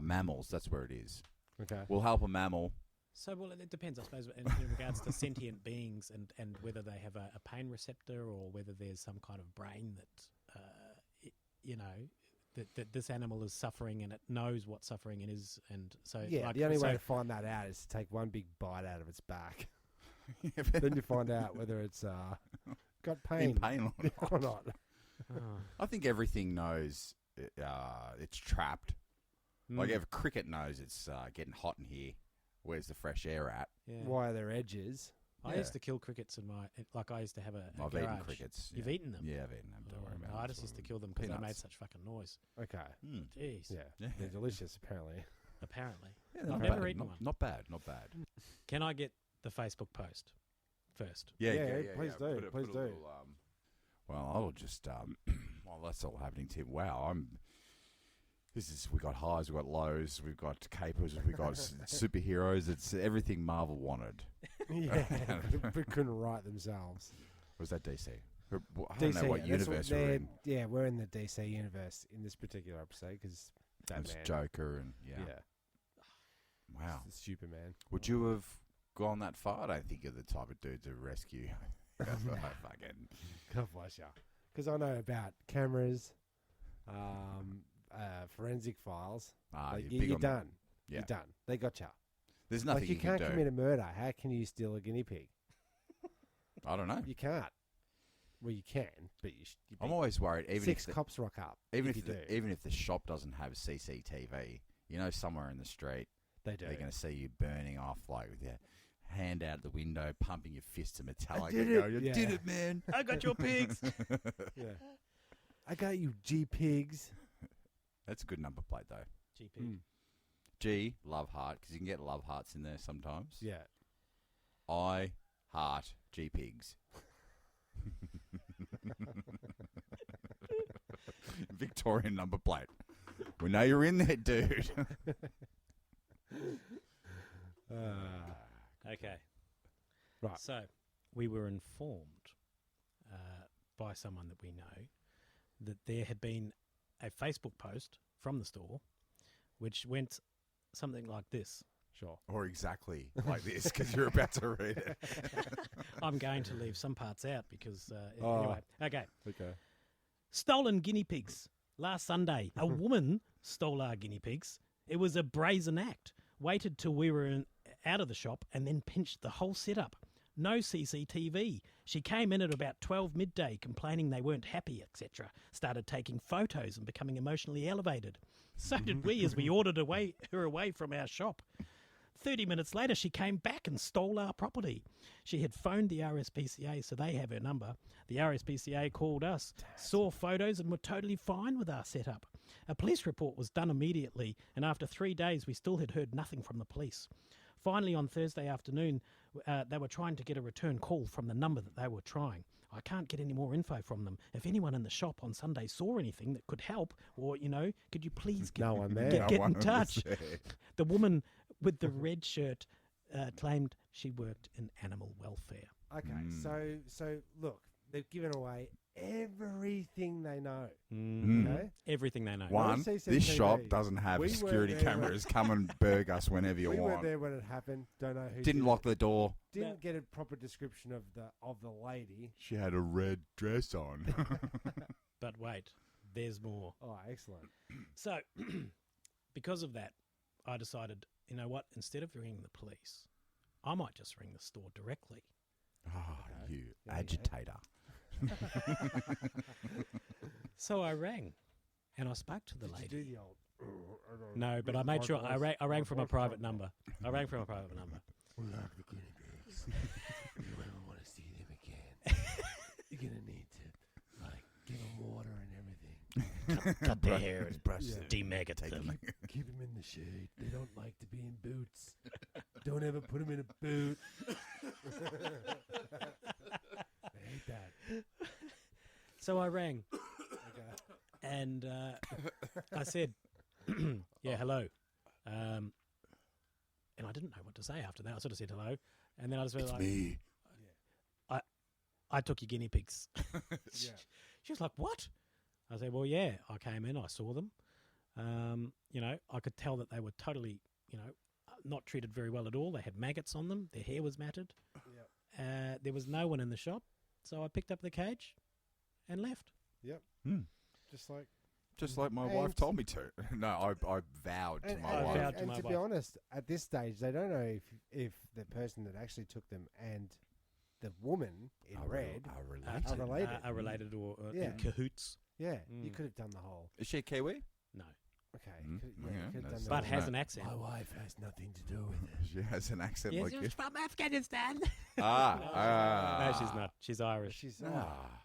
mammals, that's where it is. Okay. We'll help a mammal. So, well, it depends, I suppose, in regards to sentient beings and whether they have a pain receptor or whether there's some kind of brain that, that this animal is suffering and it knows what suffering is. And so, Yeah. The only way to find that out is to take one big bite out of its back. Then you find out whether it's got pain, In pain or not. Oh. I think everything knows it's trapped. Like Mm. every cricket knows it's getting hot in here. Where's the fresh air at? Yeah. Why are there edges? I Yeah. used to kill crickets I used to have a I've garage. eaten crickets. You've yeah. eaten them? Yeah, I've eaten them. Don't worry Oh, about no, it. I just used to kill them because they made Peanuts. such fucking noise. Okay. Mm. Jeez. Yeah. Yeah. They're delicious, apparently. Apparently. Yeah, I've not never bad. eaten not, one. Not bad. Not bad. Can I get the Facebook post first. Yeah, please do, Put a please do. little, well, I'll just while that's all happening, Tim. Wow, we got highs, we got lows, we've got capers, we've got superheroes. It's everything Marvel wanted. Yeah, but couldn't write themselves. Was that DC? I don't know what universe we're in. Yeah, we're in the DC universe in this particular episode because It's Batman. Joker and Wow. It's Superman. Would you have gone that far? I don't think you're the type of dude to rescue. Fucking. God bless you. Because I know about cameras, forensic files. You're done. Yeah. You're done. They got you. There's nothing Like you can can't do. commit a murder. How can you steal a guinea pig? I don't know. You can't. Well, you can, but I'm always worried. Even six if cops rock up. even if you do, even if the shop doesn't have CCTV, somewhere in the street they do. they're going to see you burning off like with your hand out the window, pumping your fist to metallic. did and it. going, You Yeah. did it, man. I got your pigs. Yeah. I got you, G pigs. That's a good number plate though. GP. Mm. G love heart because you can get love hearts in there sometimes. Yeah. I heart G pigs. Victorian number plate. We know you're in there, dude. Okay. Right. So we were informed by someone that we know that there had been a Facebook post from the store which went something like this. Sure. Or exactly like this because you're about to read it. I'm going to leave some parts out because Oh. anyway. Okay. Okay. Stolen guinea pigs. Last Sunday, a woman stole our guinea pigs. It was a brazen act. Waited till we were out of the shop and then pinched the whole setup. No CCTV. She came in at about 12 midday complaining they weren't happy, etc. Started taking photos and becoming emotionally elevated. So did we as we ordered her away from our shop. 30 minutes later, she came back and stole our property. She had phoned the RSPCA, so they have her number. The RSPCA called us, saw photos and were totally fine with our setup. A police report was done immediately, and after 3 days, we still had heard nothing from the police. Finally, on Thursday afternoon, they were trying to get a return call from the number that they were trying. I can't get any more info from them. If anyone in the shop on Sunday saw anything that could help, or, could you please No one there. get No one in touch? was there. The woman with the red shirt claimed she worked in animal welfare. Okay. So look, they've given away everything they know. Okay. Everything they know. One, CCTV. this shop doesn't have We security weren't there cameras. Come and burg us whenever you We want. weren't there when it happened. Don't know who Didn't did lock the door. it. Didn't get a proper description of the lady. She had a red dress on. But wait, there's more. Oh, excellent. So, because of that, I decided, you know what? Instead of ringing the police, I might just ring the store directly. You Yeah, agitator. So I rang, and I spoke to the Did lady. you do the old? No, but I made sure I rang from a private number. I rang from a private number. We love the guinea pigs. If you ever want to see them again, you're gonna need to give them water and everything. Cut their hair and Yeah. demaggot them. Keep them in the shade. They don't like to be in boots. Don't ever put them in a boot. I hate that. So I rang, Okay. and I said, yeah, hello. And I didn't know what to say after that. I sort of said hello. And then I just went like, Me. I took your guinea pigs. Yeah. She was like, what? I said, well, yeah, I came in, I saw them. I could tell that they were totally, not treated very well at all. They had maggots on them. Their hair was matted. Yep. There was no one in the shop. So I picked up the cage and left. Yep. Hmm. Just like My And- wife told me to. No, I vowed to my I wife. vowed to my to be wife. honest, at this stage, they don't know if the person that actually took them and the woman in Are red. related. Are related. Are related or Yeah. in cahoots. Yeah, you Mm. could have done the whole. Is she a Kiwi? No. Okay. Mm, you yeah, could have that's- done But the has No. an accent. My wife has nothing to do with it. She has an accent Yes, like she you. was from Afghanistan. Ah. No, she's not. She's Irish. She's Ah.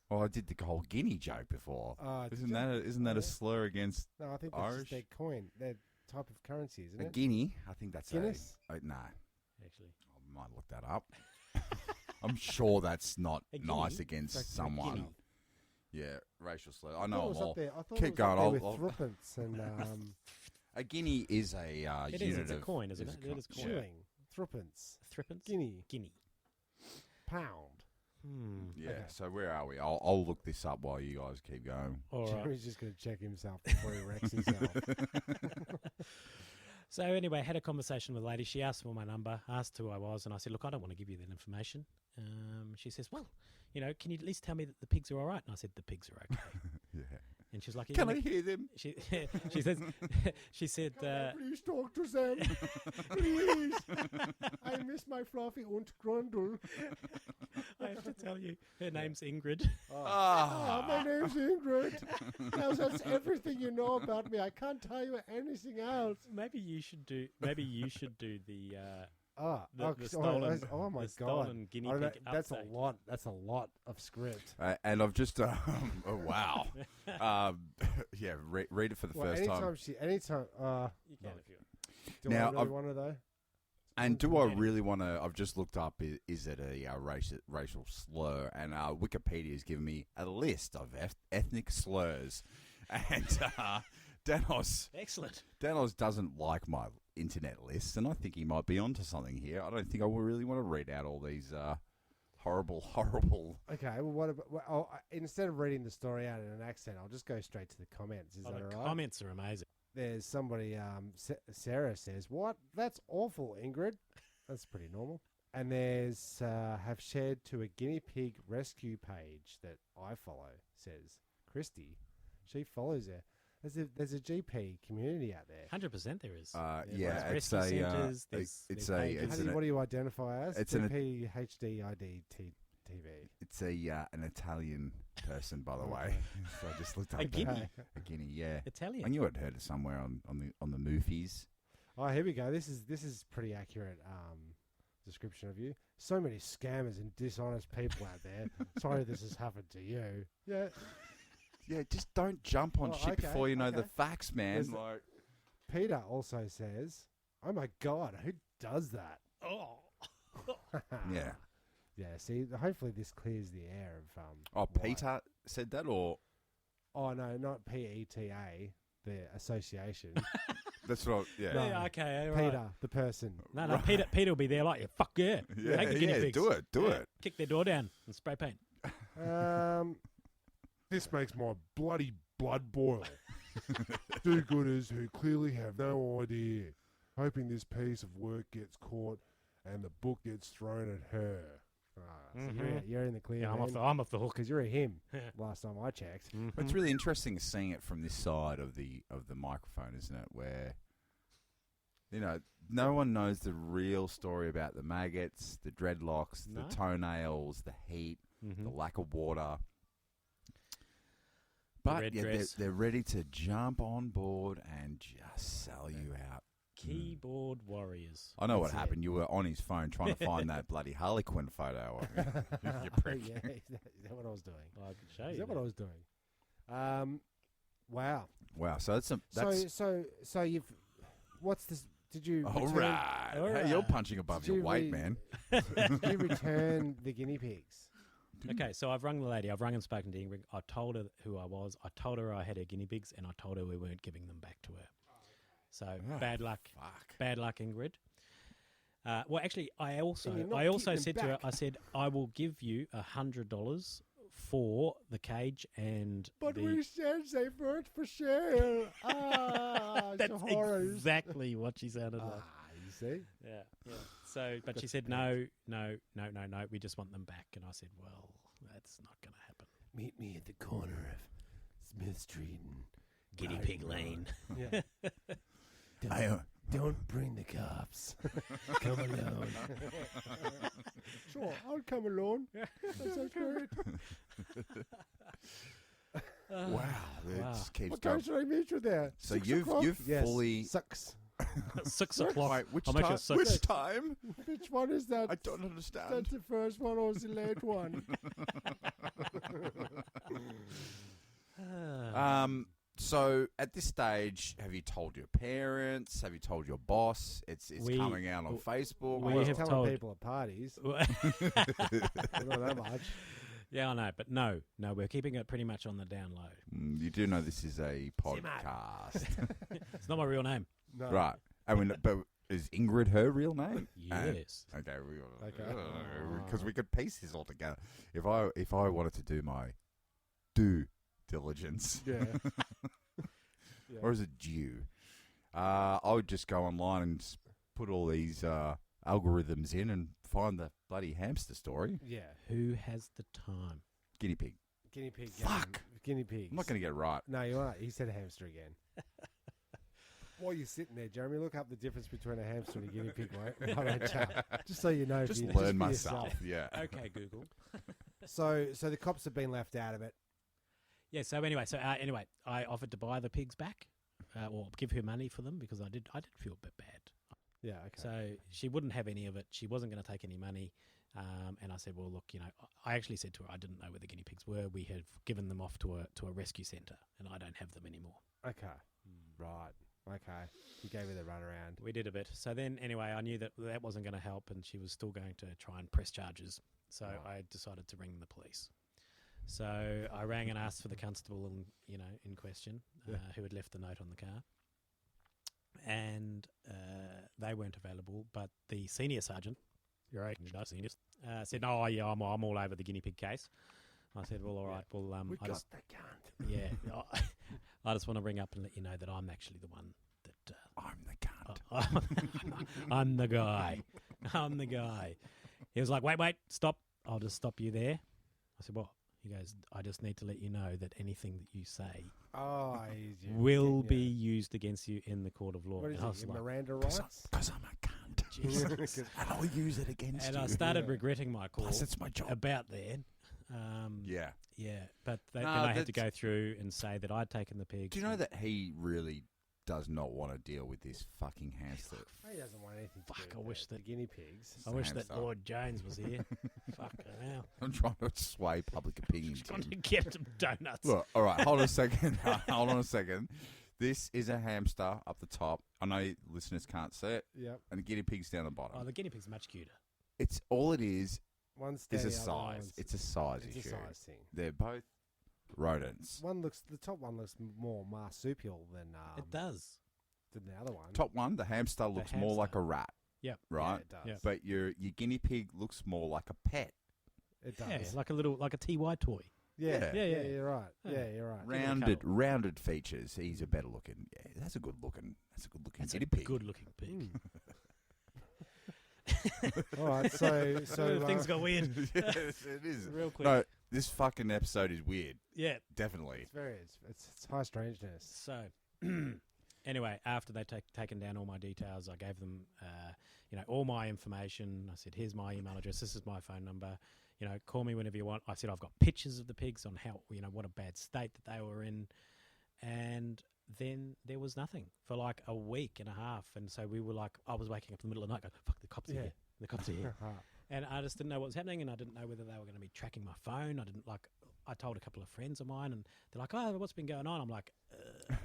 Well, I did the whole Guinea joke before. did Isn't you? that Yeah. a slur against No, I think that's Irish? just their coin, their type of currency, isn't a it? Guinea? I think that's Guinness? no, Actually. I might look that up. I'm sure that's not A nice guinea? against Like a someone. guinea. Yeah, racial slur. I I know thought it was them all. up there. I thought Keep it was going, up there I'll- with threepence and A guinea is a It unit is. It's a of- coin, isn't is it? a It is coin. shilling, threepence, Threepence? guinea, Guinea. pound. Yeah. Okay. So where are we? I'll look this up while you guys keep going. All right. Jeremy's just going to check himself before he wrecks himself. So anyway, I had a conversation with a lady. She asked for my number, asked who I was, and I said, look, I don't want to give you that information. She says, well, can you at least tell me that the pigs are all right? And I said, the pigs are okay. Yeah. And she's like, Can I hear them? She said, Please talk to them. Please. I miss my fluffy und grundle. I have to tell you, her name's Ingrid. Oh, my name's Ingrid. Now that's everything you know about me. I can't tell you anything else. Maybe you should do the The stolen. oh my the god! stolen guinea I don't know, pig that's update. a lot. That's a lot of script. And I've just oh wow, yeah. Read it for the first time. Anytime. You can if you want. Do Now, I really want to though? And do I really want to? I've just looked up. Is it a racial slur? And Wikipedia has given me a list of ethnic slurs. And Danos doesn't like my internet lists, and I think he might be onto something here. I don't think I really want to read out all these horrible. Okay. Well, what about? Well, instead of reading the story out in an accent, I'll just go straight to the comments. Is that The all right? comments are amazing. There's somebody. Sarah says, "What? That's awful, Ingrid." That's pretty normal. And there's have shared to a guinea pig rescue page that I follow. Says Christy. She follows there. There's a GP community out there. 100% there is. Yeah, There's it's a rescue centres, it's there's a pages. it's What do you identify as? it's GP HDID TV. it's an Italian person, by the way. So I just looked up A guinea? Okay. a guinea. Yeah, I Italian. knew I'd heard it somewhere on the movies. Oh, here we go. This is pretty accurate description of you. So many scammers and dishonest people out there. Sorry this has happened to you. Yeah. Yeah, just don't jump on Oh, shit okay, before you know the okay. facts, man. There's- Like, Peter also says, "Oh my God, who does that?" Oh. yeah. Yeah. See, hopefully this clears the air of Oh, why. Peter said that, or Oh no, not PETA, the association. that's what. Yeah. No. Yeah, okay, all right. Peter, the person. No, Peter will be there like, fuck yeah. Yeah, Take the guinea yeah, pigs. do it, do Yeah, it. Kick their door down and spray paint. This makes my bloody blood boil. Do-gooders who clearly have no idea, hoping this piece of work gets caught and the book gets thrown at her. So you're in the clear. Yeah, I'm off the hook. because you're a him. Last time I checked. But it's really interesting seeing it from this side of the microphone, isn't it? Where no one knows the real story about the maggots, the dreadlocks, No. the toenails, the heat, the lack of water. But red yeah, dress. they're ready to jump on board and just sell you out. Keyboard warriors. I know what That's it. happened. You were on his phone trying to find that bloody Harlequin photo. You prick. Yeah, is that what I was doing? I could show Is you. that what I was doing? Wow. Wow. So that's So you've. What's this? Did you? all return, right. All Hey, you're right. punching above Did your you weight, man. Did you return the guinea pigs? Okay, so I've rung the lady. I've rung and spoken to Ingrid. I told her who I was. I told her I had her guinea pigs, and I told her we weren't giving them back to her. So bad luck. Fuck. Bad luck, Ingrid. Well, actually, I And you're not also keeping said them to her, back. I said, I will give you $100 for the cage and But the. we said they weren't for sale. That's the horrors. exactly what she sounded like. You see? Yeah. So, but she said, no. We just want them back. And I said, well, that's not going to happen. Meet me at the corner of Smith Street and Guinea pig lane. Yeah. I, Don't bring the cops. Come alone. Sure, I'll come alone. That sounds great. wow. It Wow. just keeps What going. time should I meet you there? So 6 you've o'clock? you've Yes, fully. 6. 6 o'clock. Wait, which I'll make time? it 6. Which time? Which one is that? I don't understand. That's the first one or the late one? So at this stage, have you told your parents? Have you told your boss? It's coming out on Facebook. we I was have telling told- people at parties. Not that much. Yeah, I know, but no, we're keeping it pretty much on the down low. You do know this is a podcast, It's not my real name. No. right? I mean, but is Ingrid her real name? Yes. Okay, Okay. because we could piece this all together. If I wanted to do my due diligence, Yeah. Yeah. or is it due? I would just go online and put all these algorithms in and find the bloody hamster story. Yeah. Who has the time? Guinea pig. Guinea pig. Fuck. Guinea pigs. I'm not going to get it right. No, you are. He said hamster again. While you're sitting there, Jeremy, look up the difference between a hamster and a guinea pig, mate. Why don't you? Just so you know. Just for learn for myself. yourself. Yeah. Okay, Google. So the cops have been left out of it. Yeah. So anyway, I offered to buy the pigs back, or give her money for them because I did feel a bit bad. Yeah. Okay. So she wouldn't have any of it. She wasn't going to take any money. And I said, well, look, I actually said to her, I didn't know where the guinea pigs were. We had given them off to a rescue centre, and I don't have them anymore. Okay. Right. Okay. You gave her the runaround. We did a bit. So then, anyway, I knew that wasn't going to help, and she was still going to try and press charges. So I decided to ring the police. So I rang and asked for the constable, in question, who had left the note on the car. And they weren't available, but the senior sergeant, said, "Oh yeah, I'm all over the guinea pig case." I said, "Well, all right. Well, We I got just, the cunt. yeah, I just want to ring up and let you know that I'm actually the one that I'm the cunt. I'm the guy. I'm the guy." He was like, "Wait, stop! I'll just stop you there." I said, "What?" He goes, "I just need to let you know that anything that you say Oh, will be used against you in the court of law." What is And I it? was Your like, Miranda rights? Because I'm a cunt. Jesus. And I'll use it against And you. I started regretting my call Plus, it's my job. about that. Yeah. Yeah, but then No, I had to that's- go through and say that I'd taken the pigs. Do you know that he really does not want to deal with this fucking hamster? He doesn't want anything to Fuck, do I with wish the that- guinea pigs. I wish that hamster. Lord Jones was here. Fucking hell. I'm trying to sway public opinion. Just gone Tim. to get some donuts. Look, all right, hold on a second. Hold on a second. This is a hamster up the top. I know listeners can't see it, Yep. and the guinea pig's down the bottom. Oh, the guinea pig's much cuter. It's all it is One's a steady, other size. one's- It's a size It's issue. a size thing. They're both rodents. The top one looks more marsupial than It does. than the other one. Top one, the hamster looks more hamster. like a rat, Yep. right? Yeah, it does. Yep. But your guinea pig looks more like a pet. It Yeah, does. like a TY toy. Yeah, Yeah. Yeah. you're right. Yeah. Yeah, you're right. Rounded features. He's a better looking. Yeah, that's a good looking That's guinea a pig. good looking pig. All right, so Things got weird. Yes, it is. Real quick. No, this fucking episode is weird. Yeah. Definitely. it's high strangeness. So, anyway, after they'd taken down all my details, I gave them, all my information. I said, "Here's my email address. This is my phone number. Call me whenever you want." I said, "I've got pictures of the pigs on how, what a bad state that they were in," and then there was nothing for like a week and a half. And so we were like, I was waking up in the middle of the night, going, "Fuck, the cops are here. The cops are here." And I just didn't know what was happening, and I didn't know whether they were going to be tracking my phone. I told a couple of friends of mine, and they're like, "Oh, what's been going on?" I'm like,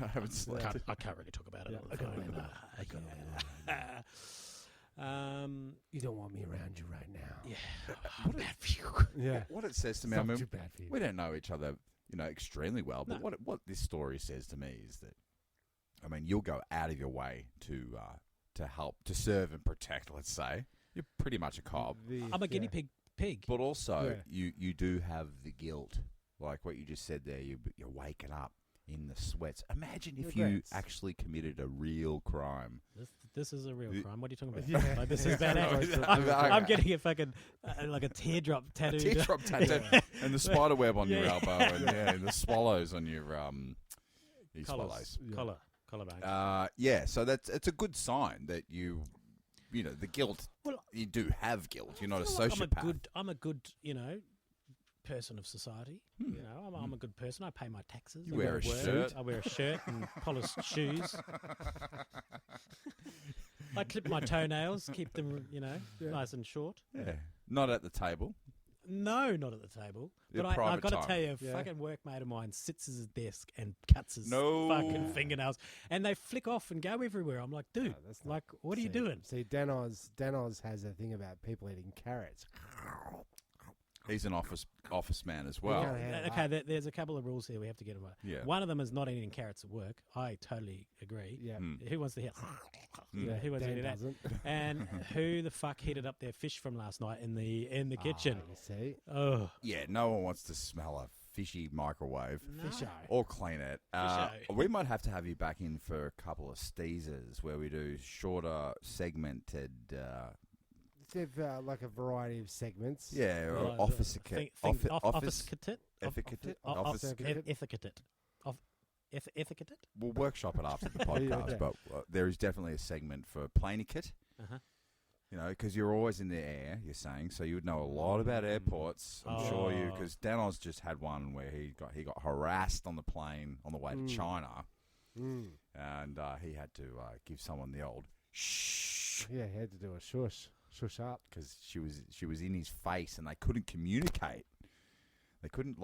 I haven't slept. I can't really talk about it. You don't want me around you right now. Yeah. Bad for you. Yeah. What it says to me, It's I not mean, too bad for you. we don't know each other, extremely well. But No. what this story says to me is that, I mean, you'll go out of your way to help, to serve and protect. Let's say you're pretty much a cop, I'm a guinea pig. but also Yeah. you do have the guilt, like what you just said there. You're waking up in the sweats. Imagine if you Regrets. actually committed a real crime. This is a real Y- crime. What are you talking about? Yeah. Like, this is bad. Yeah. I'm getting a fucking like a teardrop A tattooed. teardrop tattoo and the spider web on your Yeah. elbow, and the swallows on your Collars. swallows. Collarbone. Yeah, so it's a good sign that the guilt. Well, You do have guilt. You're not a I feel like sociopath. I'm a good, person of society. I'm a good person. I pay my taxes. You I wear go to a work. shirt. I wear a shirt and polished shoes. I clip my toenails, keep them, nice and short. Yeah, not at the table. No, not at the table. Your But I've private got to time. tell you, a Yeah. fucking workmate of mine sits at his desk and cuts his No. fucking fingernails, and they flick off and go everywhere. I'm like, dude, No, that's not- like, what are you doing? See, Dan Oz has a thing about people eating carrots. He's an office man as You well. can't handle Okay, that. there's a couple of rules here we have to get away. Yeah. One of them is not eating carrots at work. I totally agree. Yeah. Who wants to hear? Yeah, Who wants to Dan hear that? doesn't. And who the fuck heated up their fish from last night in the kitchen? You see, Oh, Yeah, no one wants to smell a fishy microwave fisho. or clean it. Fisho. We might have to have you back in for a couple of steezers where we do shorter, segmented. They've like a variety of segments. Yeah, or Well, office office office etiquette. etiquette. Office Office. etiquette. Etiquette. We'll workshop it after the podcast, Yeah. but there is definitely a segment for planiquette. Uh-huh. You know, because you're always in the air. You're saying, so you would know a lot about airports. I'm sure you, Oh. because Danos just had one where he got harassed on the plane on the way to China, and he had to give someone the old shh Yeah, he had to do a shush up. because she was in his face and they couldn't communicate. They couldn't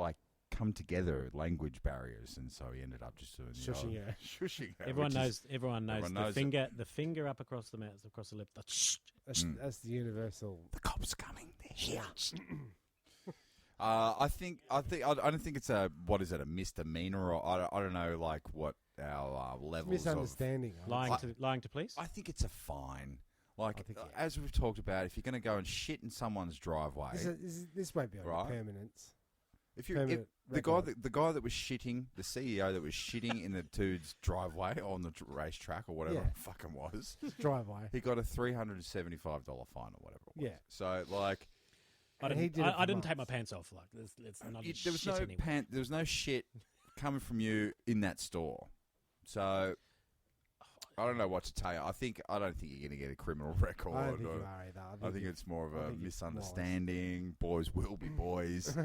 come together, language barriers, and so he ended up just doing Shushing her. shushing her. Everyone which is- knows. Everyone knows everyone the knows it. finger. The finger up across the mouth, across the lip. The That's the universal. the cops coming. They're here. I don't think it's a misdemeanor, or I don't know what our levels of. Misunderstanding. I would say. lying to police. I think it's a fine. I think, yeah. As we've talked about, if you're going to go and shit in someone's driveway, This won't be on Right. permanence. if the permanent guy that was shitting, the CEO that was shitting in the dude's driveway on the racetrack or whatever Yeah. it fucking was, Driveway. he got a $375 fine or whatever it was. Yeah. So I And he didn't. did it for I didn't take my months. pants off. Like, it's not. there was no anywhere. there was no shit coming from you in that store. So I don't know what to tell you. I don't think you're going to get a criminal record. I don't think you are either. I think it's more of I a think it's misunderstanding. Boys will be boys.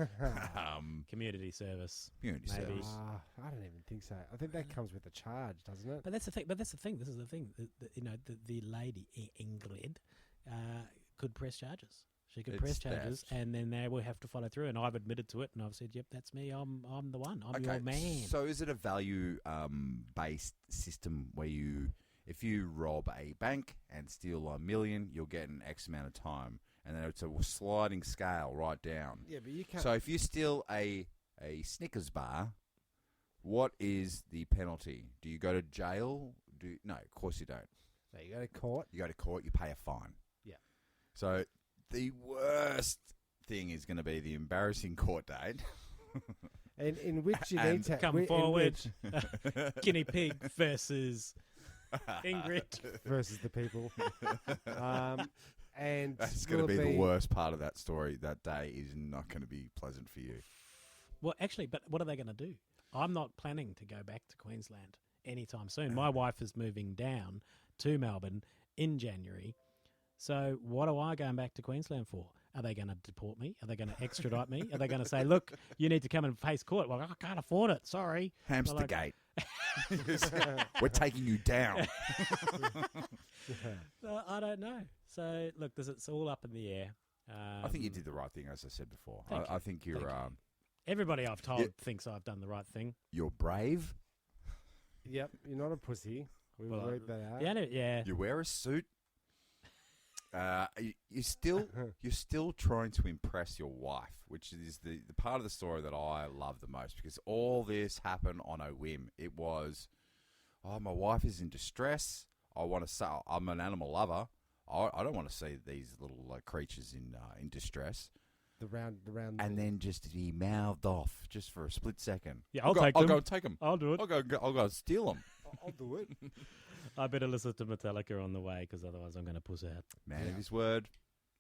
Community service. Community Maybe. service. I don't even think so. I think that comes with a charge, doesn't it? But that's the thing. This is the thing. The lady Ingrid could press charges. She could press It's charges, theft. and then they will have to follow through. And I've admitted to it, and I've said, "Yep, that's me. I'm the one. I'm your man." So is it a value based system where if you rob a bank and steal $1 million, you'll get an X amount of time, and then it's a sliding scale right down. Yeah, but you can't. So if you steal a Snickers bar, what is the penalty? Do you go to jail? No, of course you don't. No, you go to court. You go to court, you pay a fine. Yeah. So the worst thing is going to be the embarrassing court date. And in which you And need to Come in forward, which- guinea pig versus Ingrid. versus the people. And That's going will to it be the worst part of that story. That day is not going to be pleasant for you. Well, actually, but what are they going to do? I'm not planning to go back to Queensland anytime soon. My wife is moving down to Melbourne in January. So what am I going back to Queensland for? Are they going to deport me? Are they going to extradite me? Are they going to say, look, you need to come and face court? Well, I can't afford it. Sorry. Hamster Like- gate. We're taking you down. I don't know. So, look, it's all up in the air. I think you did the right thing, as I said before. Thank you. I think you're Thank you. Everybody I've told Yeah. thinks I've done the right thing. you're brave. Yep, you're not a pussy. We've Well, worked that out. Yeah. You wear a suit. You're still trying to impress your wife, which is the part of the story that I love the most, because all this happened on a whim. It was, my wife is in distress. I want to say I'm an animal lover. I don't want to see these little creatures in distress. The round. And then just he mouthed off just for a split second. Yeah, I'll go, take I'll them. go take them. I'll do it. I'll go steal them. I'll do it. I better listen to Metallica on the way, because otherwise I'm going to puss out. Man of his word.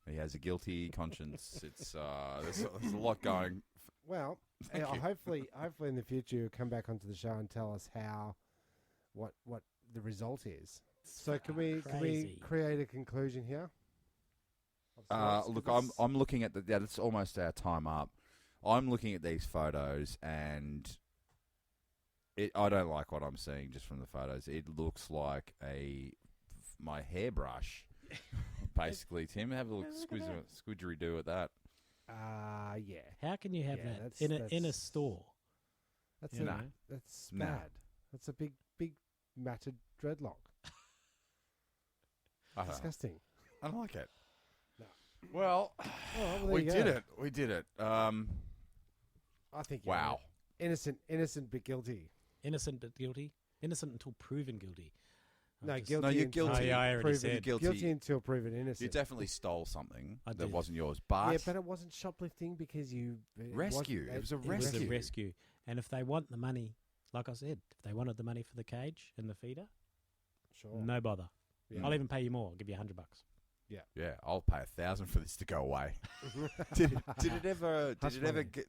He has a guilty conscience. It's there's a lot going. Well, Thank you. hopefully in the future you'll come back onto the show and tell us what the result is. So can we Crazy. create a conclusion here? Of sorts? Look, 'Cause I'm looking at it's almost our time up. I'm looking at these photos and I don't like what I'm seeing just from the photos. It looks like my hairbrush, basically. Tim, have a look, squidgery do at that. Yeah. How can you have Yeah, that that's- in a that's- store? That's You a, know? that's No. bad. That's a big matted dreadlock. I don't know. Disgusting. I don't like it. No. Well, well, there we you did go. it. We did it. I think. you're Wow. Innocent but guilty. Innocent but guilty. Innocent until proven guilty. No, just- guilty. No, you're until guilty. Oh, yeah, I already proven, said. Guilty. guilty until proven innocent. You definitely stole something I that did. wasn't yours, but, Yeah, but it wasn't shoplifting because you Rescue. It was a It was rescue. a rescue. And if they want the money, like I said, if they wanted the money for the cage and the feeder, Sure. no bother. Yeah. I'll even pay you more. I'll give you $100. yeah, I'll pay 1,000 for this to go away. did it ever Hush money. get,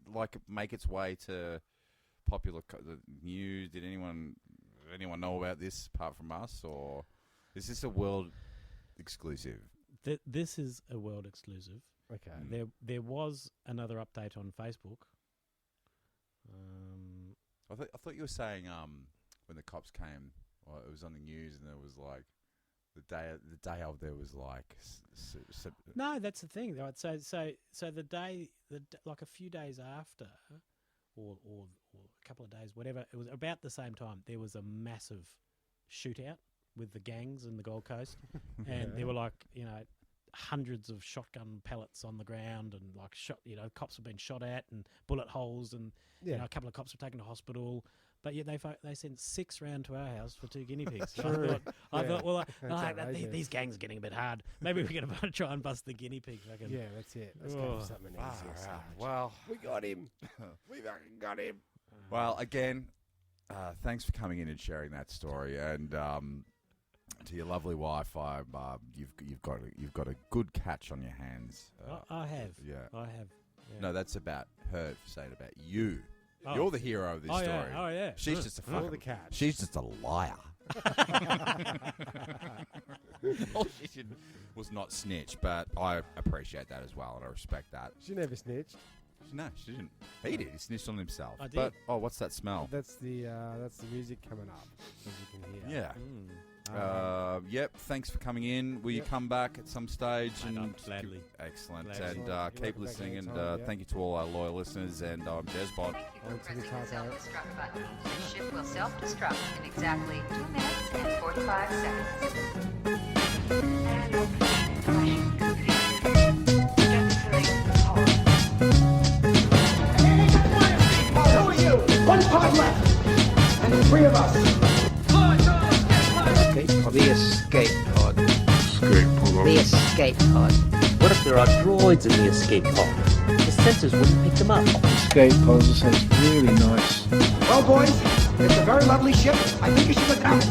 make its way to popular the news? Did anyone know about this apart from us, or is this a world exclusive? This is a world exclusive. Okay. There was another update on Facebook. I thought you were saying when the cops came, well, it was on the news, and there was like the day of there was like No, that's the thing, right? So the day, like a few days after, or a couple of days, whatever, it was about the same time. There was a massive shootout with the gangs in the Gold Coast, and there were like hundreds of shotgun pellets on the ground, and like cops have been shot at, and bullet holes, and a couple of cops were taken to hospital. But yet they sent 6 round to our house for 2 guinea pigs. True. I thought, well, That's outrageous. these gangs are getting a bit hard. Maybe we're going to try and bust the guinea pig. Yeah, that's it. Let's go for something easier. Sarge. Well, We got him. We fucking got him. well, again, thanks for coming in and sharing that story, and to your lovely wife, you've got a good catch on your hands. I have. Yeah. I have. Yeah. No, that's about her saying about you. Oh. You're the hero of this story. Yeah. Oh, yeah. She's just a You're fucking. the catch. She's just a liar. All she did was not snitch, but I appreciate that as well, and I respect that. She never snitched. No, she didn't. He did. He snitched on himself. I did. But what's that smell? That's the music coming up, as you can hear. Yeah. Mm. Yep. Thanks for coming in. Will you come back at some stage? Mate, And gladly. Excellent. Gladly. And You're keep welcome back listening. And anytime, yeah. thank you to all our loyal listeners. And I'm Jezbot. Thank you On for to the pressing the top, Alex. self-destruct button. The ship will self-destruct in exactly 2 minutes and 45 seconds. And opening flashing completed. Just filling hole. Who are you? One pod left. And 3 of us. The escape pod. The escape pod. What if there are droids in the escape pod? The sensors wouldn't pick them up. Escape pods sounds really nice. Well, boys, it's a very lovely ship. I think you should look out.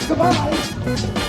Goodbye.